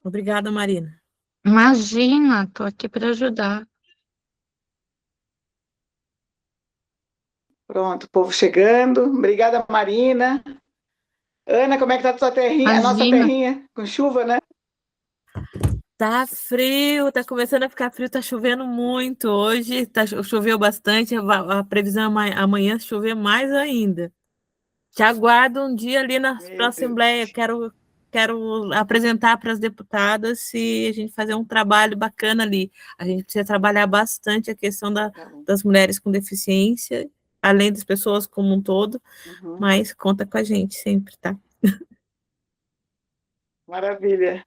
Obrigada, Marina. Imagina, estou aqui para ajudar. Pronto, o povo chegando. Obrigada, Marina. Ana, como é que tá a sua terrinha? A nossa Imagina. terrinha, com chuva, né? Tá frio, tá começando a ficar frio, tá chovendo muito. Hoje choveu bastante, a previsão é amanhã chover mais ainda. Te aguardo um dia ali para a Assembleia. Quero apresentar para as deputadas e a gente fazer um trabalho bacana ali. A gente precisa trabalhar bastante a questão das mulheres com deficiência, além das pessoas como um todo, mas conta com a gente sempre, tá? Maravilha.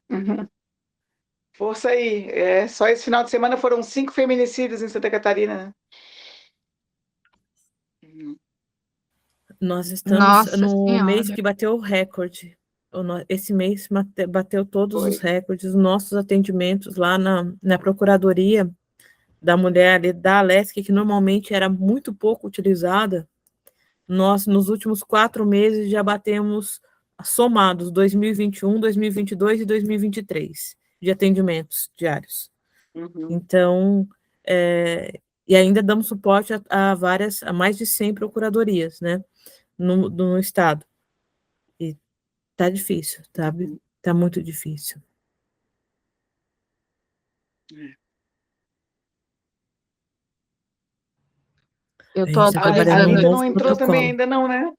Força aí. Só esse final de semana foram 5 feminicídios em Santa Catarina. Nós estamos Nossa no Senhora. mês que bateu o recorde. Esse mês bateu todos os recordes, nossos atendimentos lá na Procuradoria da Mulher ali, da Alesc, que normalmente era muito pouco utilizada. Nós, nos últimos 4 meses, já batemos somados 2021, 2022 e 2023 de atendimentos diários. Então, e ainda damos suporte a mais de 100 procuradorias, né, no estado. E tá difícil, tá muito difícil. Eu estou A Anitta não entrou também ainda não, né?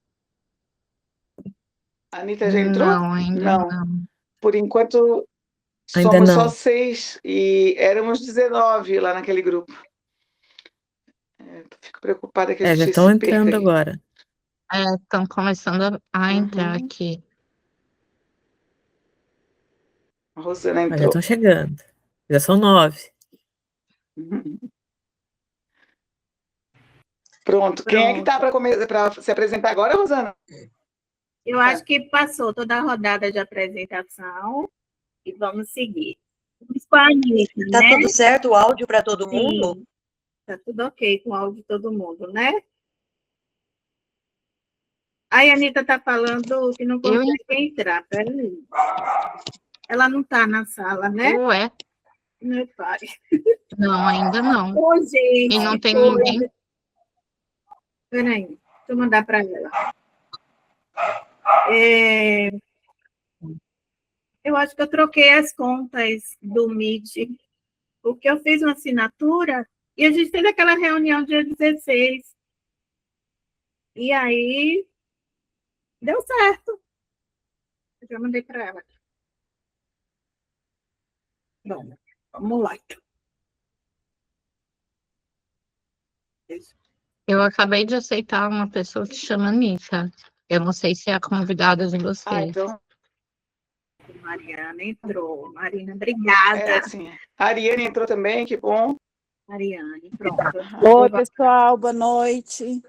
A Anitta já entrou? Não, ainda não. Por enquanto, somos só 6 e éramos 19 lá naquele grupo. Fico preocupada que a gente já estão se entrando perca aí. agora. Estão começando a entrar aqui. A Rosana entrou. Já estão chegando. Já são 9. Pronto. Quem é que está para se apresentar agora, Rosana? Eu acho que passou toda a rodada de apresentação e vamos seguir. Vamos com a Anitta, Tá tudo certo o áudio para todo mundo? Sim, tá tudo ok com o áudio de todo mundo, né? Aí a Anitta está falando que não consegue entrar, peraí. Ela não está na sala, né? Ué? Meu pai. Não, ainda não. Ô, gente, e não tem ninguém. Peraí, deixa eu mandar para ela. Eu acho que eu troquei as contas do Meet, porque eu fiz uma assinatura e a gente fez aquela reunião dia 16. E aí, deu certo. Eu já mandei para ela. Bom, vamos lá. Eu acabei de aceitar uma pessoa que chama Anitta. Eu não sei se é a convidada de vocês. Então... Mariana entrou. Marina, obrigada. Sim. A Ariane entrou também, que bom. Ariane, pronto. Oi, pessoal, boa noite.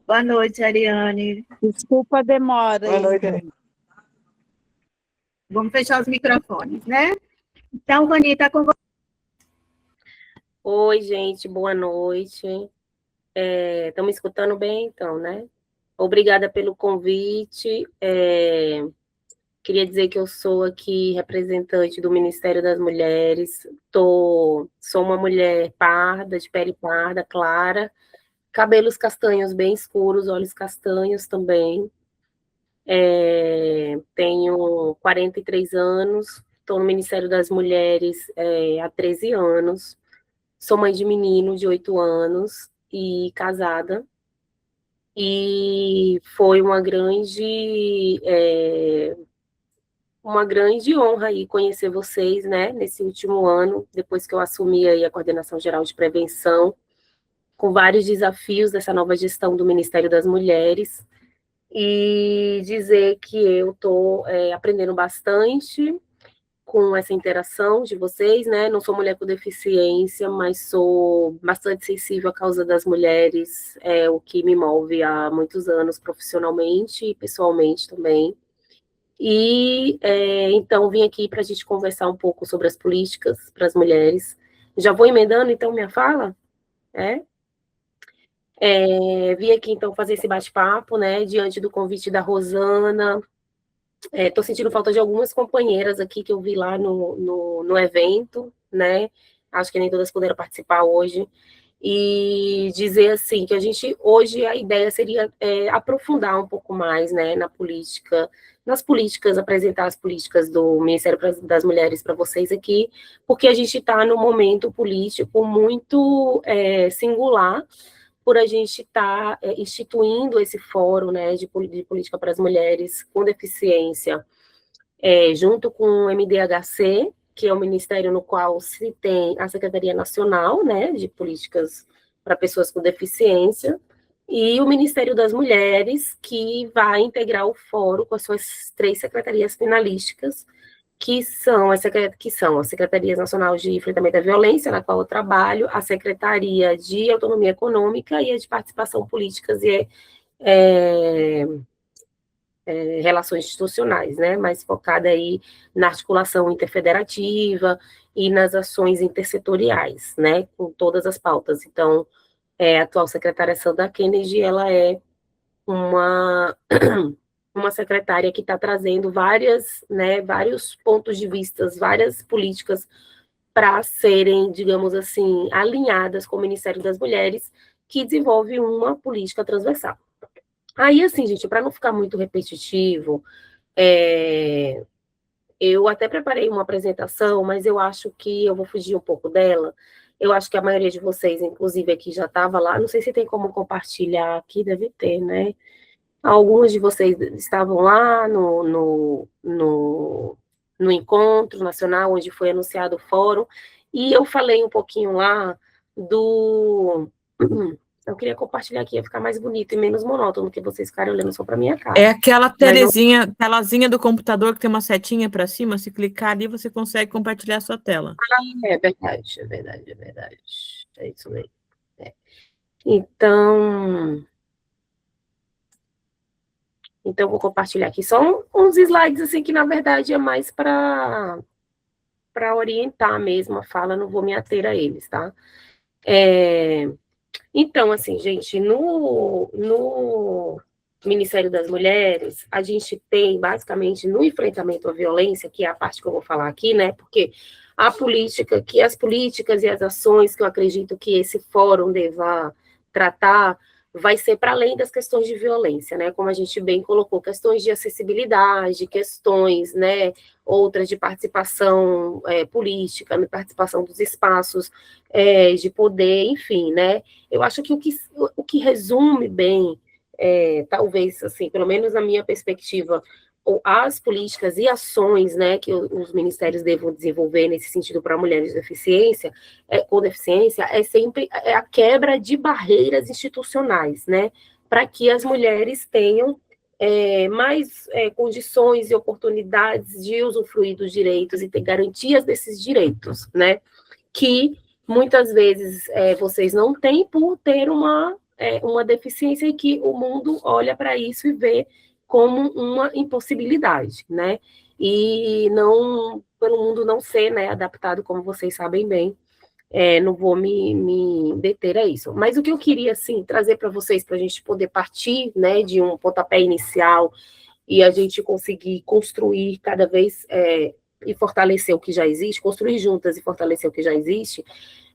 Boa noite, Ariane. Desculpa a demora. Boa noite, Ariane. Vamos fechar os microfones, né? Então, Vani, está com você. Oi, gente, boa noite. Estão me escutando bem, então, né? Obrigada pelo convite. Queria dizer que eu sou aqui representante do Ministério das Mulheres. Sou uma mulher parda, de pele parda, clara, cabelos castanhos bem escuros, olhos castanhos também. Tenho 43 anos, estou no Ministério das Mulheres há 13 anos. Sou mãe de menino de 8 anos e casada. E foi uma grande honra aí conhecer vocês, né, nesse último ano, depois que eu assumi aí a Coordenação Geral de Prevenção, com vários desafios dessa nova gestão do Ministério das Mulheres, e dizer que eu estou aprendendo bastante com essa interação de vocês, né? Não sou mulher com deficiência, mas sou bastante sensível à causa das mulheres, o que me move há muitos anos profissionalmente e pessoalmente também. E então vim aqui para a gente conversar um pouco sobre as políticas para as mulheres. Já vou emendando então minha fala? Vim aqui então fazer esse bate-papo, né? Diante do convite da Rosana, Estou sentindo falta de algumas companheiras aqui que eu vi lá no evento, né? Acho que nem todas puderam participar hoje. E dizer assim que a gente hoje a ideia seria aprofundar um pouco mais, né, nas políticas, apresentar as políticas do Ministério das Mulheres para vocês aqui, porque a gente está num momento político muito singular, por a gente estar instituindo esse fórum, né, de política para as mulheres com deficiência, junto com o MDHC, que é o ministério no qual se tem a Secretaria Nacional, né, de Políticas para Pessoas com Deficiência, e o Ministério das Mulheres, que vai integrar o fórum com as suas 3 secretarias finalísticas, que são as Secretarias Nacional de Enfrentamento à Violência, na qual eu trabalho, a Secretaria de Autonomia Econômica e a de Participação Políticas e relações institucionais, né, mais focada aí na articulação interfederativa e nas ações intersetoriais, né, com todas as pautas. Então, a atual secretária Sandra Kennedy, ela é uma secretária que está trazendo vários pontos de vista, várias políticas para serem, digamos assim, alinhadas com o Ministério das Mulheres, que desenvolve uma política transversal. Aí, assim, gente, para não ficar muito repetitivo, eu até preparei uma apresentação, mas eu acho que eu vou fugir um pouco dela. Eu acho que a maioria de vocês, inclusive, aqui já estava lá. Não sei se tem como compartilhar aqui, deve ter, né? Alguns de vocês estavam lá no encontro nacional, onde foi anunciado o fórum, e eu falei um pouquinho lá eu queria compartilhar aqui, ia ficar mais bonito e menos monótono, que vocês ficarem olhando só para minha cara. É aquela telazinha do computador que tem uma setinha para cima, se clicar ali, você consegue compartilhar a sua tela. É verdade. É isso mesmo. Então, vou compartilhar aqui só uns slides, assim, que na verdade é mais para orientar mesmo a fala, não vou me ater a eles, tá? Então, assim, gente, no Ministério das Mulheres, a gente tem, basicamente, no enfrentamento à violência, que é a parte que eu vou falar aqui, né, porque as políticas e as ações que eu acredito que esse fórum deva tratar vai ser para além das questões de violência, né, como a gente bem colocou, questões de acessibilidade, questões, né, outras de participação política, participação dos espaços de poder, enfim, né, eu acho que o que resume bem, talvez, assim, pelo menos na minha perspectiva, as políticas e ações, né, que os ministérios devam desenvolver nesse sentido para mulheres com deficiência, é sempre a quebra de barreiras institucionais, né, para que as mulheres tenham mais condições e oportunidades de usufruir dos direitos e ter garantias desses direitos, né, que muitas vezes vocês não têm por ter uma deficiência e que o mundo olha para isso e vê como uma impossibilidade, né? E não, pelo mundo não ser, né, adaptado, como vocês sabem bem, não vou me deter a isso. Mas o que eu queria, assim, trazer para vocês, para a gente poder partir, né, de um pontapé inicial e a gente conseguir construir cada vez e fortalecer o que já existe, construir juntas e fortalecer o que já existe,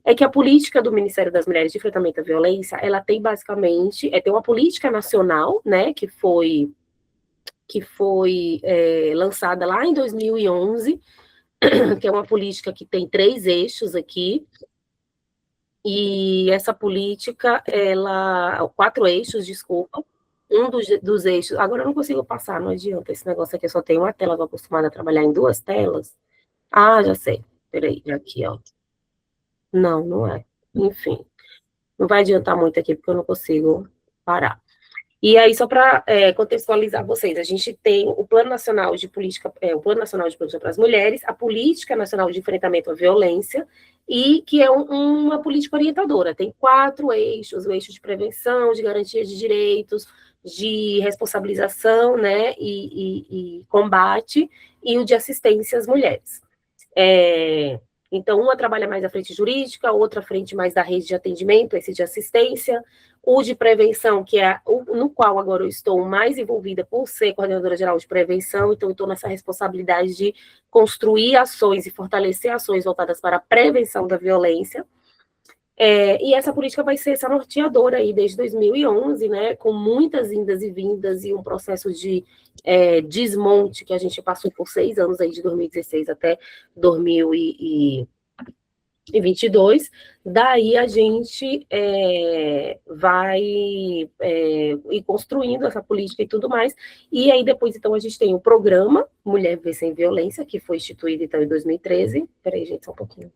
é que a política do Ministério das Mulheres de Enfrentamento à Violência, ela tem basicamente, tem uma política nacional, né, que foi lançada lá em 2011, que é uma política que tem 3 eixos aqui, e essa política, 4 eixos, desculpa, um dos eixos, agora eu não consigo passar, não adianta, esse negócio aqui só tem uma tela, eu tô acostumada a trabalhar em 2 telas. Ah, já sei, peraí, aqui, ó. Não é. Enfim, não vai adiantar muito aqui, porque eu não consigo parar. E aí, só para contextualizar vocês, a gente tem o Plano Nacional de Política, para as Mulheres, a Política Nacional de Enfrentamento à Violência, e que é uma política orientadora. Tem 4 eixos: o eixo de prevenção, de garantia de direitos, de responsabilização, né, e combate, e o de assistência às mulheres. Então, uma trabalha mais à frente jurídica, outra à frente mais da rede de atendimento, esse de assistência, o de prevenção, que é no qual agora eu estou mais envolvida por ser coordenadora geral de prevenção, então eu estou nessa responsabilidade de construir ações e fortalecer ações voltadas para a prevenção da violência. E essa política vai ser essa norteadora aí desde 2011, né, com muitas indas e vindas e um processo de desmonte que a gente passou por 6 anos aí, de 2016 até 2022. Daí a gente vai ir construindo essa política e tudo mais. E aí depois, então, a gente tem o programa Mulher Viver Sem Violência, que foi instituído, então, em 2013. Peraí, gente, só um pouquinho.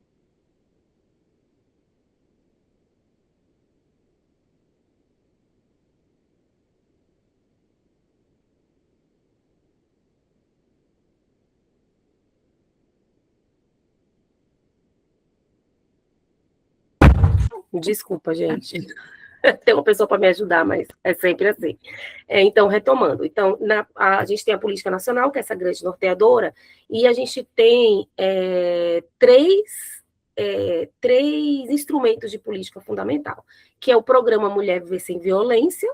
Desculpa, gente. Tem uma pessoa para me ajudar, mas é sempre assim. Então, retomando. Então, a gente tem a Política Nacional, que é essa grande norteadora, e a gente tem três instrumentos de política fundamental, que é o Programa Mulher Viver Sem Violência,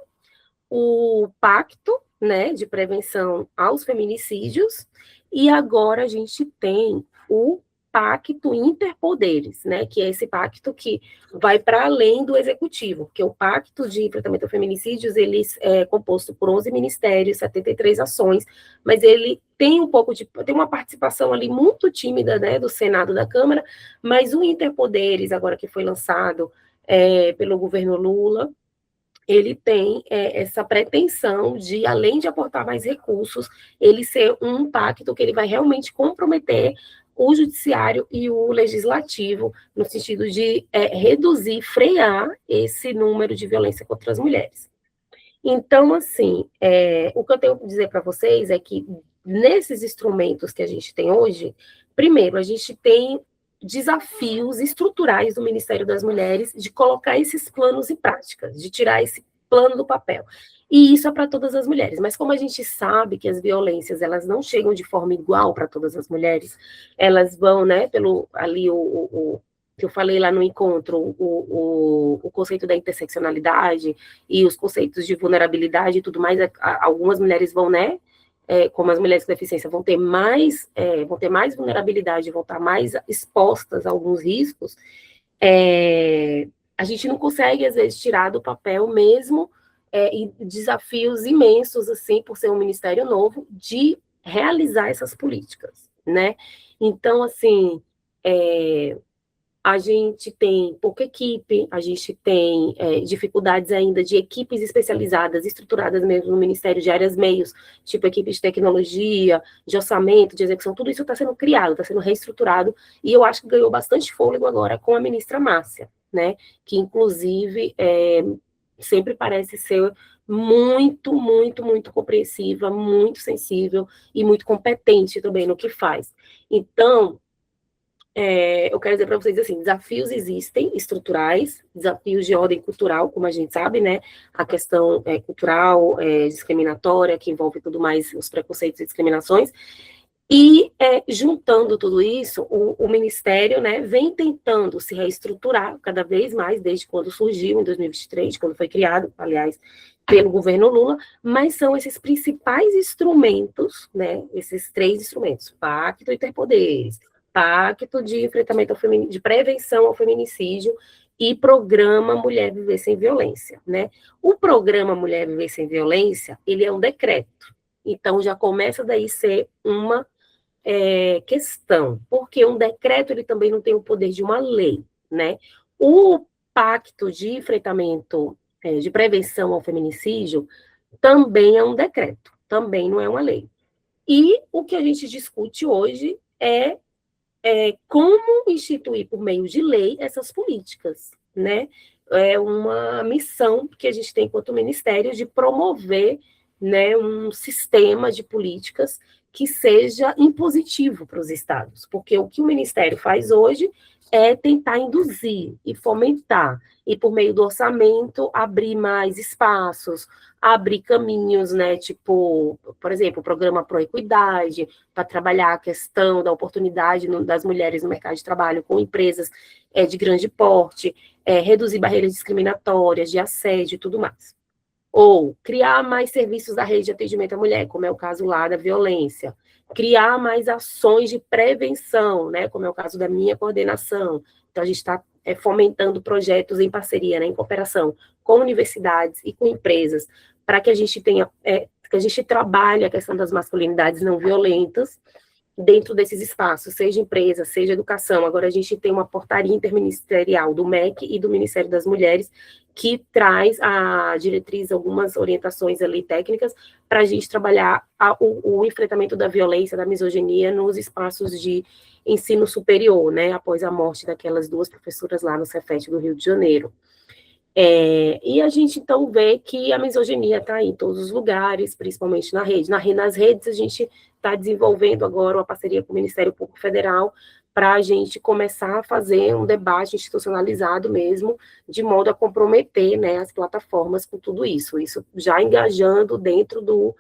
o Pacto, né, de Prevenção aos Feminicídios, e agora a gente tem o Pacto Interpoderes, né, que é esse pacto que vai para além do executivo, porque o Pacto de Enfrentamento a Feminicídios, ele é composto por 11 ministérios, 73 ações, mas ele tem tem uma participação ali muito tímida, né, do Senado, da Câmara, mas o Interpoderes, agora que foi lançado pelo governo Lula, ele tem essa pretensão de, além de aportar mais recursos, ele ser um pacto que ele vai realmente comprometer o judiciário e o legislativo, no sentido de reduzir, frear esse número de violência contra as mulheres. Então, assim, o que eu tenho para dizer para vocês é que, nesses instrumentos que a gente tem hoje, primeiro, a gente tem desafios estruturais do Ministério das Mulheres de colocar esses planos em prática, de tirar esse plano do papel. E isso é para todas as mulheres. Mas como a gente sabe que as violências, elas não chegam de forma igual para todas as mulheres, elas vão, né, pelo ali o que eu falei lá no encontro, o conceito da interseccionalidade e os conceitos de vulnerabilidade e tudo mais, algumas mulheres vão, né, como as mulheres com deficiência vão ter mais vulnerabilidade, vão estar mais expostas a alguns riscos, a gente não consegue, às vezes, tirar do papel mesmo e desafios imensos, assim, por ser um ministério novo, de realizar essas políticas, né? Então, assim, a gente tem pouca equipe, a gente tem dificuldades ainda de equipes especializadas, estruturadas mesmo no Ministério de áreas meios, tipo equipe de tecnologia, de orçamento, de execução, tudo isso está sendo criado, está sendo reestruturado, e eu acho que ganhou bastante fôlego agora com a ministra Márcia, né, que inclusive sempre parece ser muito, muito, muito compreensiva, muito sensível e muito competente também no que faz. Então, eu quero dizer para vocês assim, desafios existem, estruturais, desafios de ordem cultural, como a gente sabe, né, a questão cultural, discriminatória, que envolve tudo mais, os preconceitos e discriminações, e juntando tudo isso, o Ministério, né, vem tentando se reestruturar cada vez mais, desde quando surgiu, em 2023, quando foi criado, aliás, pelo governo Lula, mas são esses principais instrumentos, né, esses 3 instrumentos, Pacto Interpoderes, Pacto de Enfrentamento de Prevenção ao Feminicídio e Programa Mulher Viver Sem Violência, né? O Programa Mulher Viver Sem Violência, ele é um decreto, então já começa daí ser uma questão, porque um decreto, ele também não tem o poder de uma lei, né? O Pacto de Enfrentamento de Prevenção ao Feminicídio também é um decreto, também não é uma lei. E o que a gente discute hoje é como instituir por meio de lei essas políticas, né? É uma missão que a gente tem enquanto ministério de promover, né, um sistema de políticas que seja impositivo para os estados, porque o que o ministério faz hoje é tentar induzir e fomentar, e por meio do orçamento, abrir mais espaços, abrir caminhos, né, tipo, por exemplo, o programa Proequidade, para trabalhar a questão da oportunidade das mulheres no mercado de trabalho com empresas de grande porte, reduzir barreiras discriminatórias, de assédio e tudo mais. Ou criar mais serviços da rede de atendimento à mulher, como é o caso lá da violência. Criar mais ações de prevenção, né, como é o caso da minha coordenação. Então, a gente está fomentando projetos em parceria, né, em cooperação com universidades e com empresas, para que a gente tenha, que a gente trabalhe a questão das masculinidades não violentas dentro desses espaços, seja empresa, seja educação. Agora a gente tem uma portaria interministerial do MEC e do Ministério das Mulheres que traz a diretriz, algumas orientações ali técnicas para a gente trabalhar o enfrentamento da violência, da misoginia nos espaços de ensino superior, né, após a morte daquelas 2 professoras lá no Cefet do Rio de Janeiro. E a gente, então, vê que a misoginia está em todos os lugares, principalmente na rede. Nas redes, a gente está desenvolvendo agora uma parceria com o Ministério Público Federal para a gente começar a fazer um debate institucionalizado mesmo, de modo a comprometer, né, as plataformas com tudo isso. Isso já engajando dentro do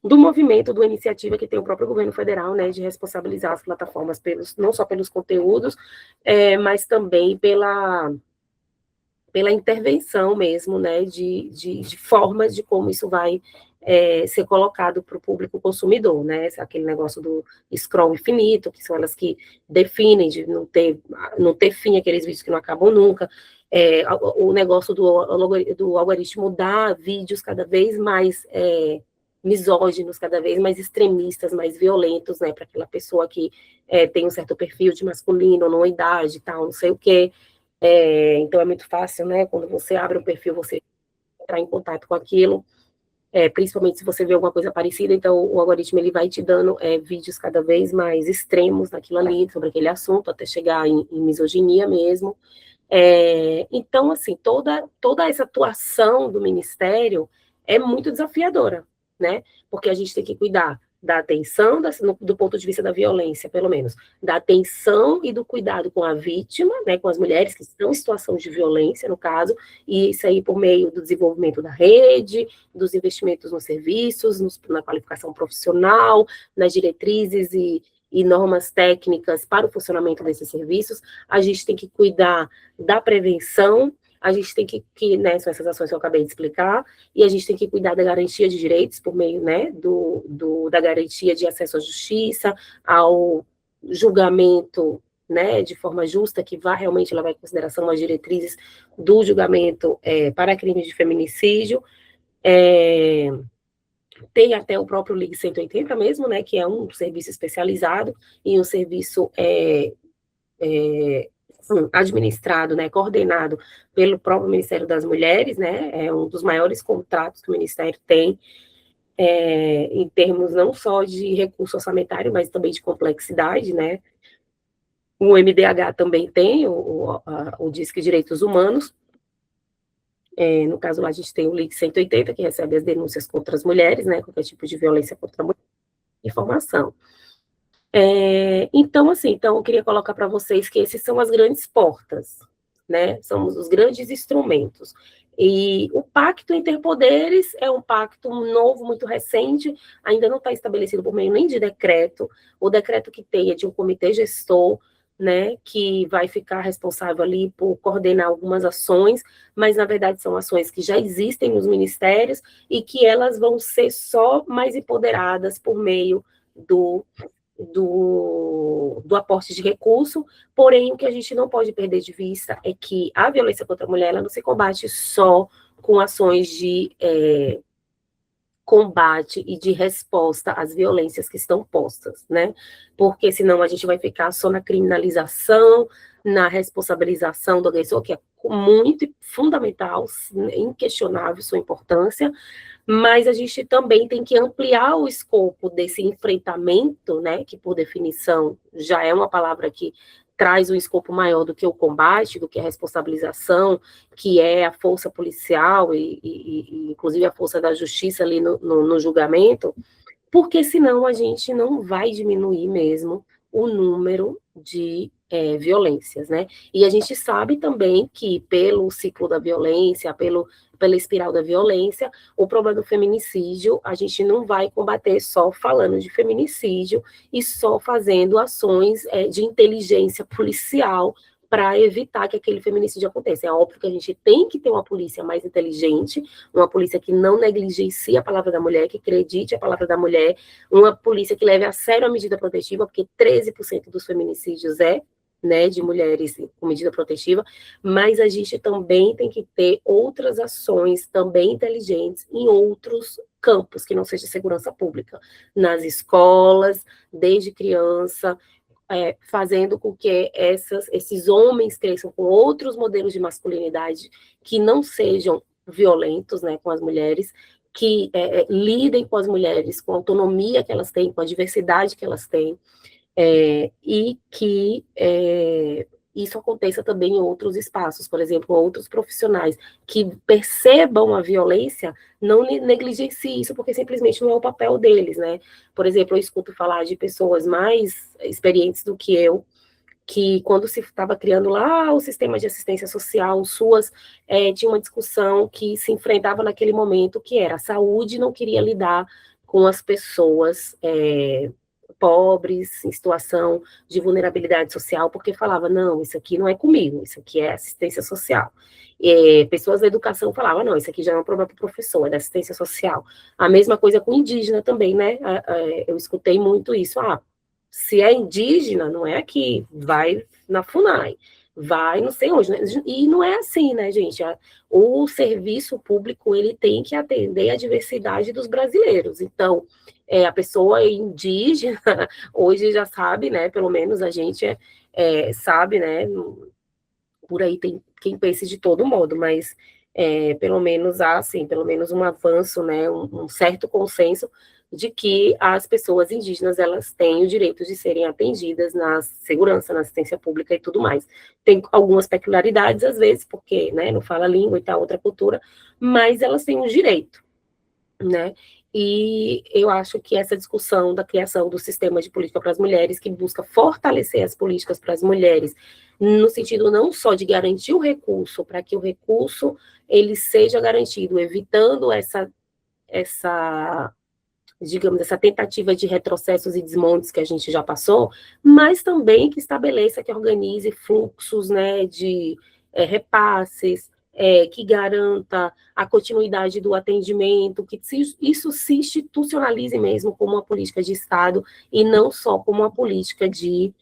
movimento, da iniciativa que tem o próprio governo federal, né, de responsabilizar as plataformas não só pelos conteúdos, mas também pela intervenção mesmo, né, de formas de como isso vai ser colocado para o público consumidor, né, aquele negócio do scroll infinito, que são elas que definem de não ter fim, aqueles vídeos que não acabam nunca, o negócio do algoritmo dar vídeos cada vez mais misóginos, cada vez mais extremistas, mais violentos, né, para aquela pessoa que tem um certo perfil de masculino, numa idade, tal, não sei o quê. Então é muito fácil, né, quando você abre um perfil, você entrar em contato com aquilo, principalmente se você vê alguma coisa parecida, então o algoritmo ele vai te dando vídeos cada vez mais extremos daquilo ali, sobre aquele assunto, até chegar em misoginia mesmo. Então, assim, toda essa atuação do Ministério é muito desafiadora, né, porque a gente tem que cuidar da atenção, do ponto de vista da violência, pelo menos, da atenção e do cuidado com a vítima, né, com as mulheres que estão em situação de violência, no caso, e isso aí por meio do desenvolvimento da rede, dos investimentos nos serviços, na qualificação profissional, nas diretrizes e normas técnicas para o funcionamento desses serviços. A gente tem que cuidar da prevenção, a gente tem que né, são essas ações que eu acabei de explicar, e a gente tem que cuidar da garantia de direitos por meio, né, da garantia de acesso à justiça, ao julgamento, né, de forma justa, que vai realmente levar em consideração as diretrizes do julgamento para crimes de feminicídio. Tem até o próprio Ligue 180 mesmo, né, que é um serviço especializado e um serviço administrado, né, coordenado pelo próprio Ministério das Mulheres, né, é um dos maiores contratos que o Ministério tem, em termos não só de recurso orçamentário, mas também de complexidade, né. O MDH também tem, o Disque Direitos Humanos. No caso lá a gente tem o Ligue 180, que recebe as denúncias contra as mulheres, né, qualquer tipo de violência contra a mulher, informação. Então, assim, eu queria colocar para vocês que esses são as grandes portas, né, são os grandes instrumentos. E o Pacto Interpoderes é um pacto novo, muito recente, ainda não está estabelecido por meio nem de decreto. O decreto que tem é de um comitê gestor, né, que vai ficar responsável ali por coordenar algumas ações, mas, na verdade, são ações que já existem nos ministérios e que elas vão ser só mais empoderadas por meio do aporte de recurso. Porém, o que a gente não pode perder de vista é que a violência contra a mulher ela não se combate só com ações de combate e de resposta às violências que estão postas, né? Porque senão a gente vai ficar só na criminalização, na responsabilização do agressor, que é muito fundamental, inquestionável sua importância, mas a gente também tem que ampliar o escopo desse enfrentamento, né, que por definição já é uma palavra que traz um escopo maior do que o combate, do que a responsabilização, que é a força policial e inclusive a força da justiça ali no julgamento, porque senão a gente não vai diminuir mesmo o número de violências, né? E a gente sabe também que pelo ciclo da violência, pela espiral da violência, o problema do feminicídio, a gente não vai combater só falando de feminicídio e só fazendo ações de inteligência policial para evitar que aquele feminicídio aconteça. É óbvio que a gente tem que ter uma polícia mais inteligente, uma polícia que não negligencie a palavra da mulher, que acredite a palavra da mulher, uma polícia que leve a sério a medida protetiva, porque 13% dos feminicídios né, de mulheres com medida protetiva, mas a gente também tem que ter outras ações também inteligentes em outros campos, que não seja segurança pública, nas escolas, desde criança, fazendo com que esses homens cresçam com outros modelos de masculinidade que não sejam violentos, né, com as mulheres, que lidem com as mulheres, com a autonomia que elas têm, com a diversidade que elas têm, e que isso aconteça também em outros espaços, por exemplo, outros profissionais que percebam a violência, não negligenciem isso, porque simplesmente não é o papel deles, né? Por exemplo, eu escuto falar de pessoas mais experientes do que eu, que quando se estava criando lá o sistema de assistência social, o SUAS, tinha uma discussão que se enfrentava naquele momento, que era a saúde não queria lidar com as pessoas pobres, em situação de vulnerabilidade social, porque falava, não, isso aqui não é comigo, isso aqui é assistência social. Pessoas da educação falavam, não, isso aqui já não é um problema para o professor, é da assistência social. A mesma coisa com indígena também, né? Eu escutei muito isso, se é indígena, não é aqui, vai na FUNAI, vai não sei onde, né? E não é assim, né, gente? O serviço público, ele tem que atender a diversidade dos brasileiros, então, a pessoa indígena, hoje já sabe, né, pelo menos a gente sabe, né, por aí tem quem pense de todo modo, mas pelo menos há, assim, pelo menos um avanço, né, um certo consenso de que as pessoas indígenas, elas têm o direito de serem atendidas na segurança, na assistência pública e tudo mais. Tem algumas peculiaridades, às vezes, porque, né, não fala a língua e tal, outra cultura, mas elas têm um direito, né? E eu acho que essa discussão da criação do sistema de política para as mulheres, que busca fortalecer as políticas para as mulheres, no sentido não só de garantir o recurso, para que o recurso ele seja garantido, evitando digamos, essa tentativa de retrocessos e desmontes que a gente já passou, mas também que estabeleça, que organize fluxos, né, de repasses, que garanta a continuidade do atendimento, que isso se institucionalize mesmo como uma política de Estado e não só como uma política de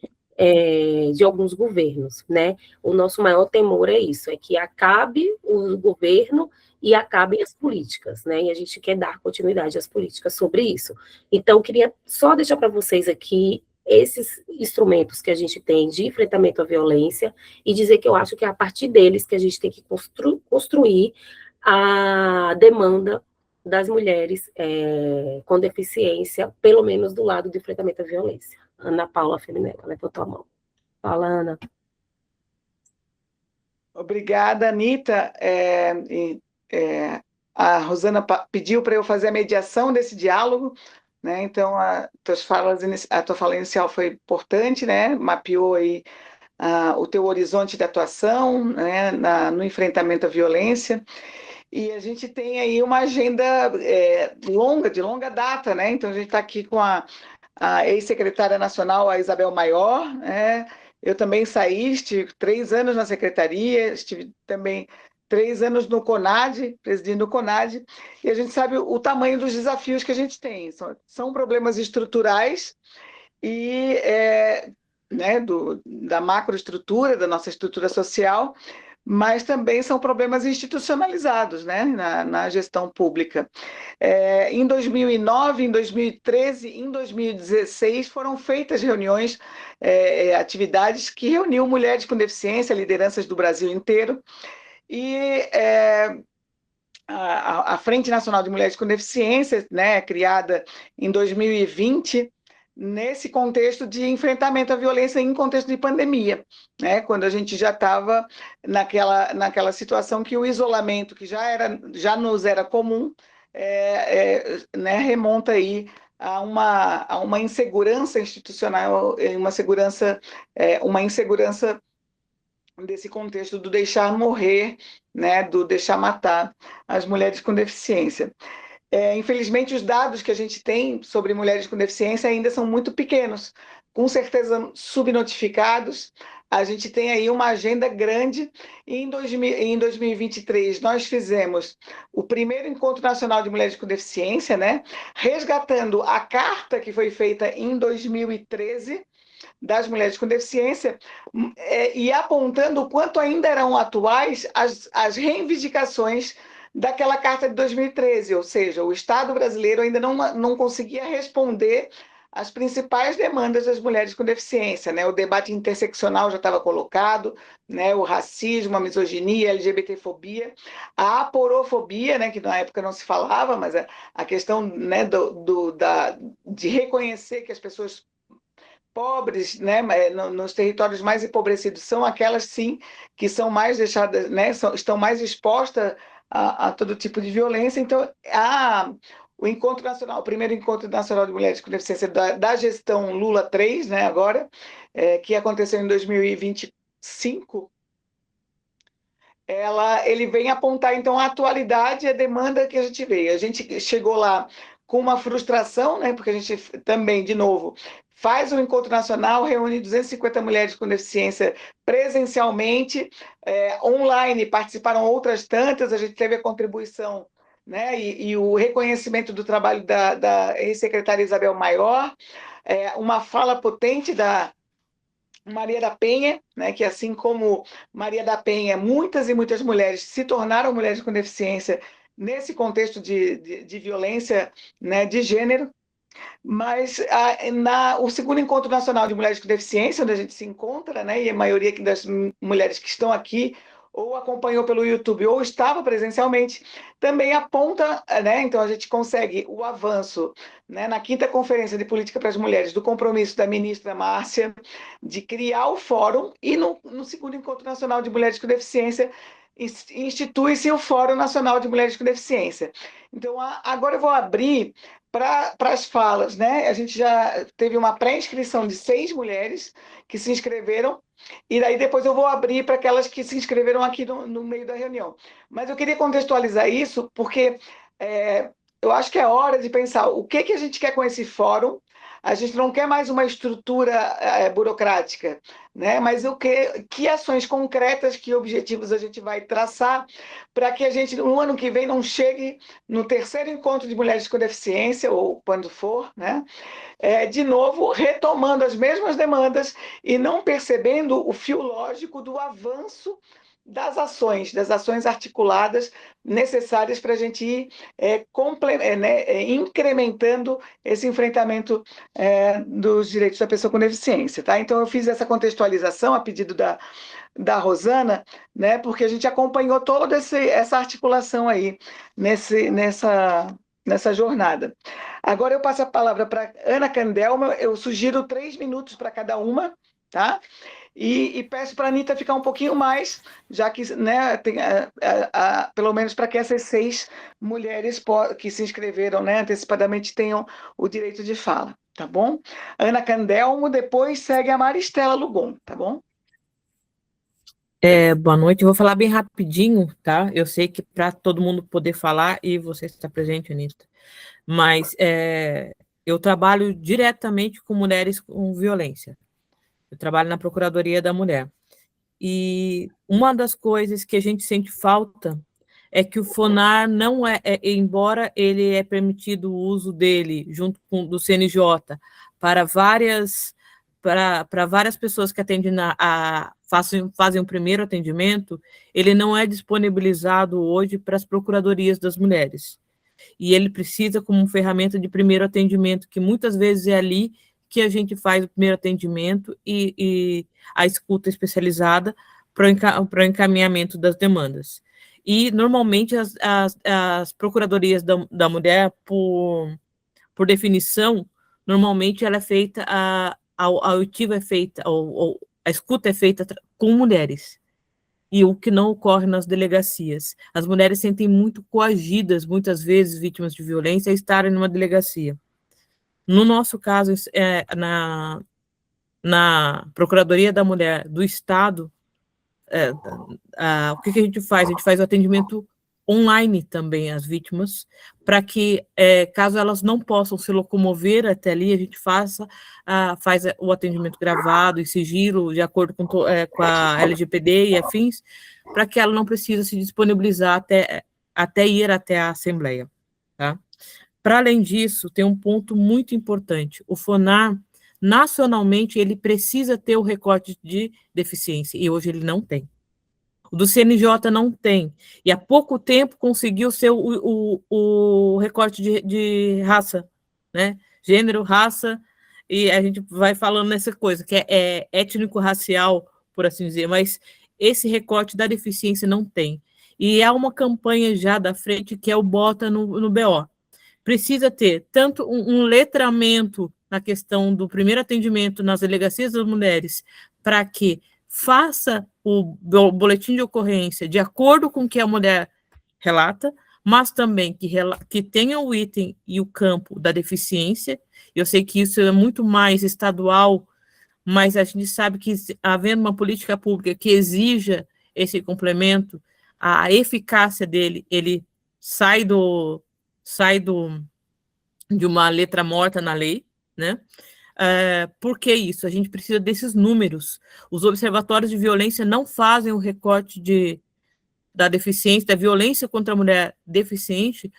alguns governos, né? O nosso maior temor é isso, é que acabe o governo e acabem as políticas, né? E a gente quer dar continuidade às políticas sobre isso. Então, eu queria só deixar para vocês aqui esses instrumentos que a gente tem de enfrentamento à violência e dizer que eu acho que é a partir deles que a gente tem que construir a demanda das mulheres com deficiência, pelo menos do lado do enfrentamento à violência. Ana Paula Feminella, levantou a mão. Fala, Ana. Obrigada, Anitta. A Rosana pediu para eu fazer a mediação desse diálogo, né? Então, a tua fala inicial foi importante, né? Mapeou aí o teu horizonte de atuação, né? No enfrentamento à violência. E a gente tem aí uma agenda de longa data, né? Então, a gente está aqui com a ex-secretária nacional, a Isabel Maior, né? Eu também saí, estive 3 anos na secretaria, estive também 3 anos no CONAD, presidindo o CONAD, e a gente sabe o tamanho dos desafios que a gente tem. São problemas estruturais e né, da macroestrutura, da nossa estrutura social, mas também são problemas institucionalizados, né, na gestão pública. Em 2009, em 2013, em 2016, foram feitas reuniões, atividades que reuniam mulheres com deficiência, lideranças do Brasil inteiro, e a Frente Nacional de Mulheres com Deficiência, né, criada em 2020, nesse contexto de enfrentamento à violência em contexto de pandemia, né, quando a gente já estava naquela situação que o isolamento, que já nos era comum, né, remonta aí a uma insegurança institucional, uma insegurança desse contexto do deixar morrer, né, do deixar matar as mulheres com deficiência. Infelizmente, os dados que a gente tem sobre mulheres com deficiência ainda são muito pequenos, com certeza subnotificados. A gente tem aí uma agenda grande, e em 2023 nós fizemos o primeiro Encontro Nacional de Mulheres com Deficiência, né, resgatando a carta que foi feita em 2013, das mulheres com deficiência, e apontando o quanto ainda eram atuais as reivindicações daquela carta de 2013, ou seja, o Estado brasileiro ainda não conseguia responder às principais demandas das mulheres com deficiência, né? O debate interseccional já estava colocado, né? O racismo, a misoginia, a LGBTfobia, a aporofobia, né? Que na época não se falava, mas a questão, né, de reconhecer que as pessoas pobres, né, nos territórios mais empobrecidos são aquelas, sim, que são mais deixadas, né, estão mais expostas a todo tipo de violência. Então, o Encontro Nacional, o primeiro Encontro Nacional de Mulheres com Deficiência da gestão Lula 3, né, agora, que aconteceu em 2025, ele vem apontar, então, a atualidade e a demanda que a gente vê. A gente chegou lá com uma frustração, né, porque a gente também, de novo, faz um encontro nacional, reúne 250 mulheres com deficiência presencialmente, online participaram outras tantas, a gente teve a contribuição, né, e o reconhecimento do trabalho da ex-secretária Isabel Maior, uma fala potente da Maria da Penha, né, que assim como Maria da Penha, muitas e muitas mulheres se tornaram mulheres com deficiência nesse contexto de violência, né, de gênero. Mas o segundo Encontro Nacional de Mulheres com Deficiência, onde a gente se encontra, né, e a maioria das mulheres que estão aqui ou acompanhou pelo YouTube ou estava presencialmente, também aponta, né, então a gente consegue o avanço, né, na 5ª Conferência de Política para as Mulheres, do compromisso da ministra Márcia de criar o fórum, e no segundo Encontro Nacional de Mulheres com Deficiência institui-se o Fórum Nacional de Mulheres com Deficiência. Então, agora eu vou abrir para as falas, né? A gente já teve uma pré-inscrição de 6 mulheres que se inscreveram, e daí depois eu vou abrir para aquelas que se inscreveram aqui no meio da reunião. Mas eu queria contextualizar isso, porque eu acho que é hora de pensar o que a gente quer com esse fórum. A gente não quer mais uma estrutura burocrática, né? Mas que ações concretas, que objetivos a gente vai traçar para que a gente, no ano que vem, não chegue no 3º Encontro de Mulheres com Deficiência, ou quando for, né? De novo, retomando as mesmas demandas e não percebendo o fio lógico do avanço das ações articuladas necessárias para a gente ir incrementando esse enfrentamento dos direitos da pessoa com deficiência. Tá? Então, eu fiz essa contextualização a pedido da Rosana, né, porque a gente acompanhou toda essa articulação aí nessa jornada. Agora eu passo a palavra para Ana Candelma, eu sugiro 3 minutos para cada uma, tá? E peço para a Anitta ficar um pouquinho mais, já que, né, tem, pelo menos para que essas 6 mulheres que se inscreveram, né, antecipadamente tenham o direito de fala, tá bom? Ana Candelmo, depois segue a Maristela Lugon, tá bom? Boa noite, eu vou falar bem rapidinho, tá? Eu sei que para todo mundo poder falar e você está presente, Anitta, mas eu trabalho diretamente com mulheres com violência. Eu trabalho na Procuradoria da Mulher. E uma das coisas que a gente sente falta é que o FONAR não embora ele é permitido o uso dele, junto com do CNJ, para várias pessoas que atendem fazem o primeiro atendimento, ele não é disponibilizado hoje para as procuradorias das mulheres. E ele precisa como ferramenta de primeiro atendimento, que muitas vezes é ali que a gente faz o primeiro atendimento e a escuta especializada para o encaminhamento das demandas. E, normalmente, as procuradorias da mulher, por definição, normalmente ela é feita, a auditiva é feita, a escuta é feita com mulheres, e o que não ocorre nas delegacias. As mulheres se sentem muito coagidas, muitas vezes, vítimas de violência, a estarem numa delegacia. No nosso caso, na Procuradoria da Mulher do Estado, o que a gente faz? A gente faz o atendimento online também às vítimas, para que, caso elas não possam se locomover até ali, a gente faz o atendimento gravado em sigilo, de acordo com a LGPD e afins, para que ela não precise se disponibilizar até ir até a Assembleia, tá? Para além disso, tem um ponto muito importante. O FONAR, nacionalmente, ele precisa ter o recorte de deficiência, e hoje ele não tem. O do CNJ não tem. E há pouco tempo conseguiu ser o recorte de raça, né? Gênero, raça, e a gente vai falando nessa coisa, que é étnico-racial, por assim dizer, mas esse recorte da deficiência não tem. E há uma campanha já da frente que é o Bota no BO. Precisa ter tanto um letramento na questão do primeiro atendimento nas delegacias das mulheres, para que faça o boletim de ocorrência de acordo com o que a mulher relata, mas também que tenha o item e o campo da deficiência. Eu sei que isso é muito mais estadual, mas a gente sabe que, havendo uma política pública que exija esse complemento, a eficácia dele, ele sai de uma letra morta na lei, né? Por que isso? A gente precisa desses números. Os observatórios de violência não fazem o recorte da deficiência, da violência contra a mulher deficiente,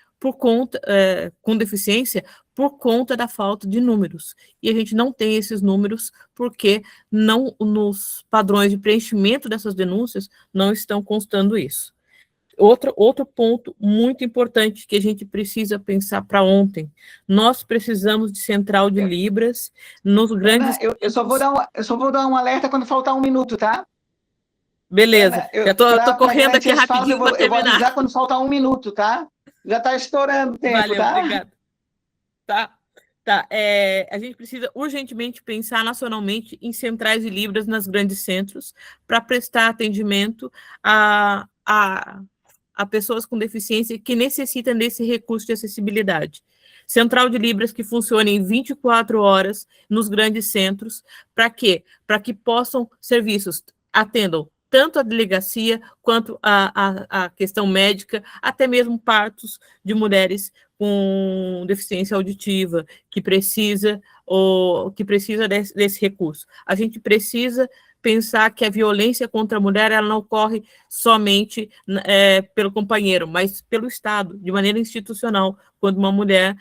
com deficiência, por conta da falta de números. E a gente não tem esses números porque nos padrões de preenchimento dessas denúncias não estão constando isso. Outro ponto muito importante que a gente precisa pensar para ontem. Nós precisamos de central de Libras nos grandes... Eu só vou dar um alerta quando faltar 1 minuto, tá? Beleza, Ana, já estou correndo aqui rapidinho para terminar. Eu vou avisar quando faltar 1 minuto, tá? Já está estourando o tempo, Valeu, tá? Obrigada. Tá. A gente precisa urgentemente pensar nacionalmente em centrais de Libras nas grandes centros para prestar atendimento a pessoas com deficiência que necessitam desse recurso de acessibilidade. Central de Libras que funcione em 24 horas nos grandes centros, para quê? Para que possam serviços atendam tanto a delegacia quanto a questão médica, até mesmo partos de mulheres com deficiência auditiva, que precisa desse recurso. A gente precisa pensar que a violência contra a mulher ela não ocorre somente pelo companheiro, mas pelo Estado, de maneira institucional, quando uma mulher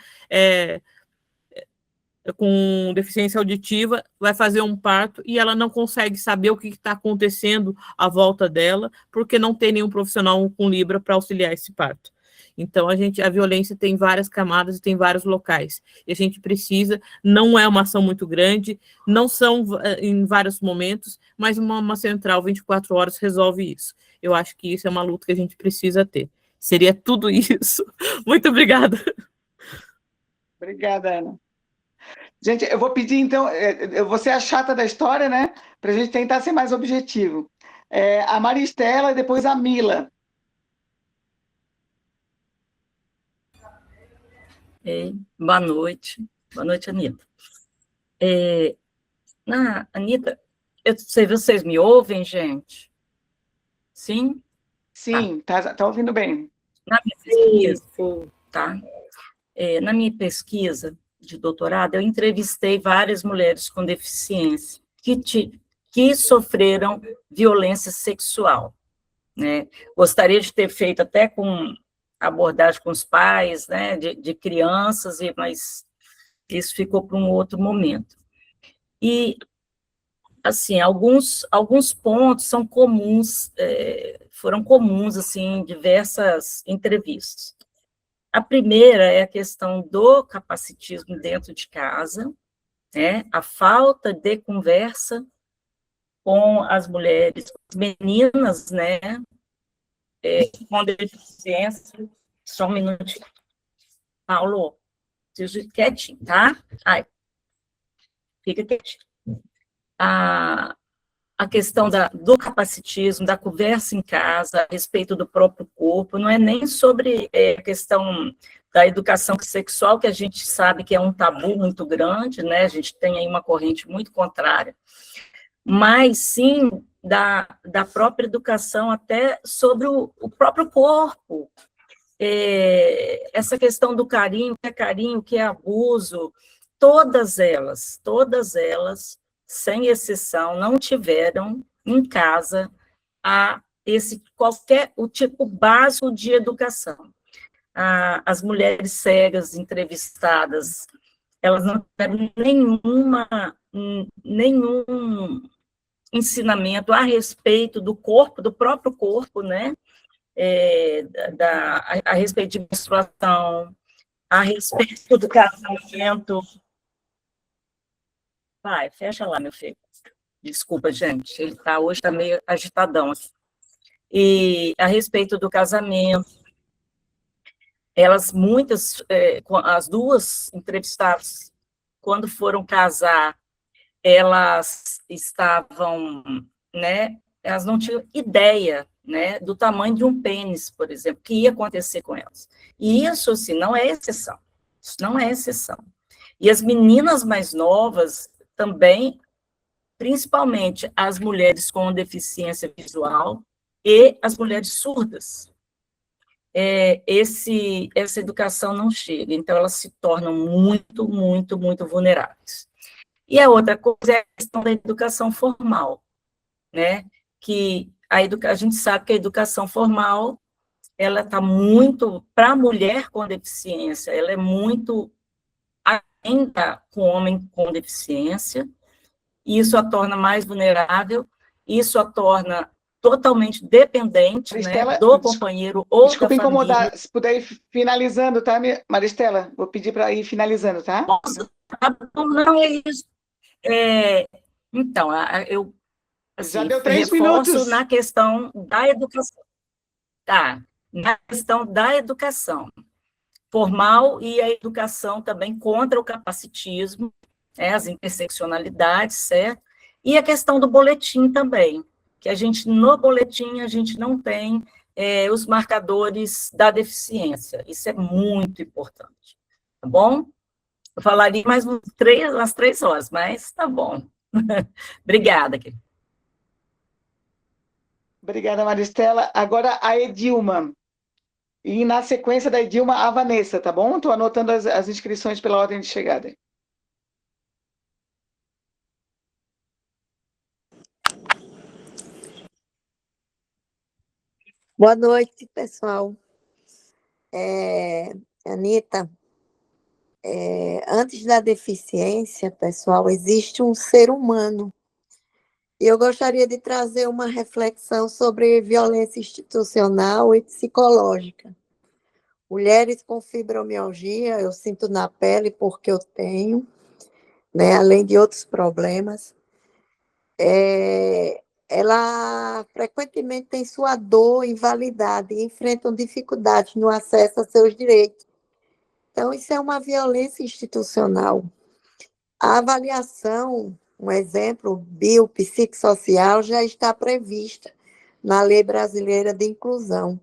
com deficiência auditiva vai fazer um parto e ela não consegue saber o que está acontecendo à volta dela, porque não tem nenhum profissional com Libra para auxiliar esse parto. Então, a violência tem várias camadas e tem vários locais. E a gente precisa, não é uma ação muito grande, não são em vários momentos, mas uma central 24 horas resolve isso. Eu acho que isso é uma luta que a gente precisa ter. Seria tudo isso. Muito obrigada. Obrigada, Ana. Gente, eu vou pedir, então, eu vou ser a chata da história, né? Para a gente tentar ser mais objetivo. A Maristela e depois a Mila. Boa noite, Anitta. Anitta, vocês me ouvem, gente? Sim? Sim, tá ouvindo bem. Na minha pesquisa, tá? Na minha pesquisa de doutorado, eu entrevistei várias mulheres com deficiência que sofreram violência sexual, né? Gostaria de ter feito até com abordagem com os pais, né, de crianças, mas isso ficou para um outro momento. E, assim, alguns pontos são comuns, foram comuns, assim, em diversas entrevistas. A primeira é a questão do capacitismo dentro de casa, né, a falta de conversa com as mulheres, as meninas, né, com deficiência. Só um minutinho. Paulo, preciso ir quietinho, tá? Fica quietinho. A questão do capacitismo, da conversa em casa, a respeito do próprio corpo, não é nem sobre a questão da educação sexual, que a gente sabe que é um tabu muito grande, né? A gente tem aí uma corrente muito contrária, mas sim da própria educação até sobre o próprio corpo, essa questão do carinho, o que é abuso, todas elas, sem exceção, não tiveram em casa o tipo básico de educação. As mulheres cegas entrevistadas, elas não tiveram nenhum ensinamento a respeito do corpo, do próprio corpo, né? A respeito de menstruação, a respeito do casamento. Vai, fecha lá, meu filho. Desculpa, gente, ele hoje está meio agitadão. E a respeito do casamento, as duas entrevistadas, quando foram casar, elas estavam, né, elas não tinham ideia, né, do tamanho de um pênis, por exemplo, que ia acontecer com elas. E isso, assim, não é exceção. Isso não é exceção. E as meninas mais novas também, principalmente as mulheres com deficiência visual e as mulheres surdas, essa educação não chega, então elas se tornam muito, muito, muito vulneráveis. E a outra coisa é a questão da educação formal, né? Que a gente sabe que a educação formal, ela está muito, para a mulher com deficiência, ela é muito ainda com o homem com deficiência, e isso a torna mais vulnerável, isso a torna totalmente dependente, Maristela, né, do companheiro ou desculpa da família. incomodar, se puder ir finalizando, tá, Maristela? Vou pedir para ir finalizando, tá? Nossa, não é isso. Então, eu assim, Já deu 3 reforço minutos. na questão da educação. Tá, na questão da educação formal e a educação também contra o capacitismo, as interseccionalidades, certo? E a questão do boletim também, que no boletim a gente não tem os marcadores da deficiência. Isso é muito importante, tá bom? Eu falaria mais umas 3 horas, mas tá bom. Obrigada, querida. Obrigada, Maristela. Agora a Edilma. E na sequência da Edilma, a Vanessa, tá bom? Estou anotando as inscrições pela ordem de chegada. Boa noite, pessoal. Anita, antes da deficiência, pessoal, existe um ser humano. E eu gostaria de trazer uma reflexão sobre violência institucional e psicológica. Mulheres com fibromialgia, eu sinto na pele porque eu tenho, né, além de outros problemas. Ela frequentemente tem sua dor, invalidade, e enfrentam dificuldades no acesso a seus direitos. Então, isso é uma violência institucional. A avaliação, um exemplo, biopsicossocial, já está prevista na Lei Brasileira de Inclusão,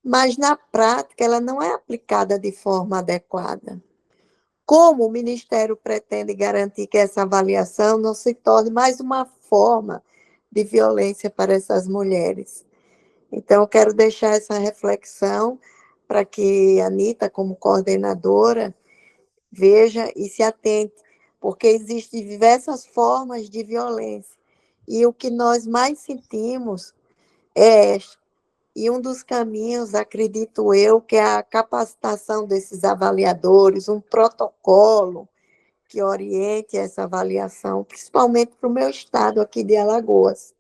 mas, na prática, ela não é aplicada de forma adequada. Como o Ministério pretende garantir que essa avaliação não se torne mais uma forma de violência para essas mulheres? Então, eu quero deixar essa reflexão para que a Anita, como coordenadora, veja e se atente, porque existem diversas formas de violência, e o que nós mais sentimos e um dos caminhos, acredito eu, que é a capacitação desses avaliadores, um protocolo que oriente essa avaliação, principalmente para o meu estado aqui de Alagoas.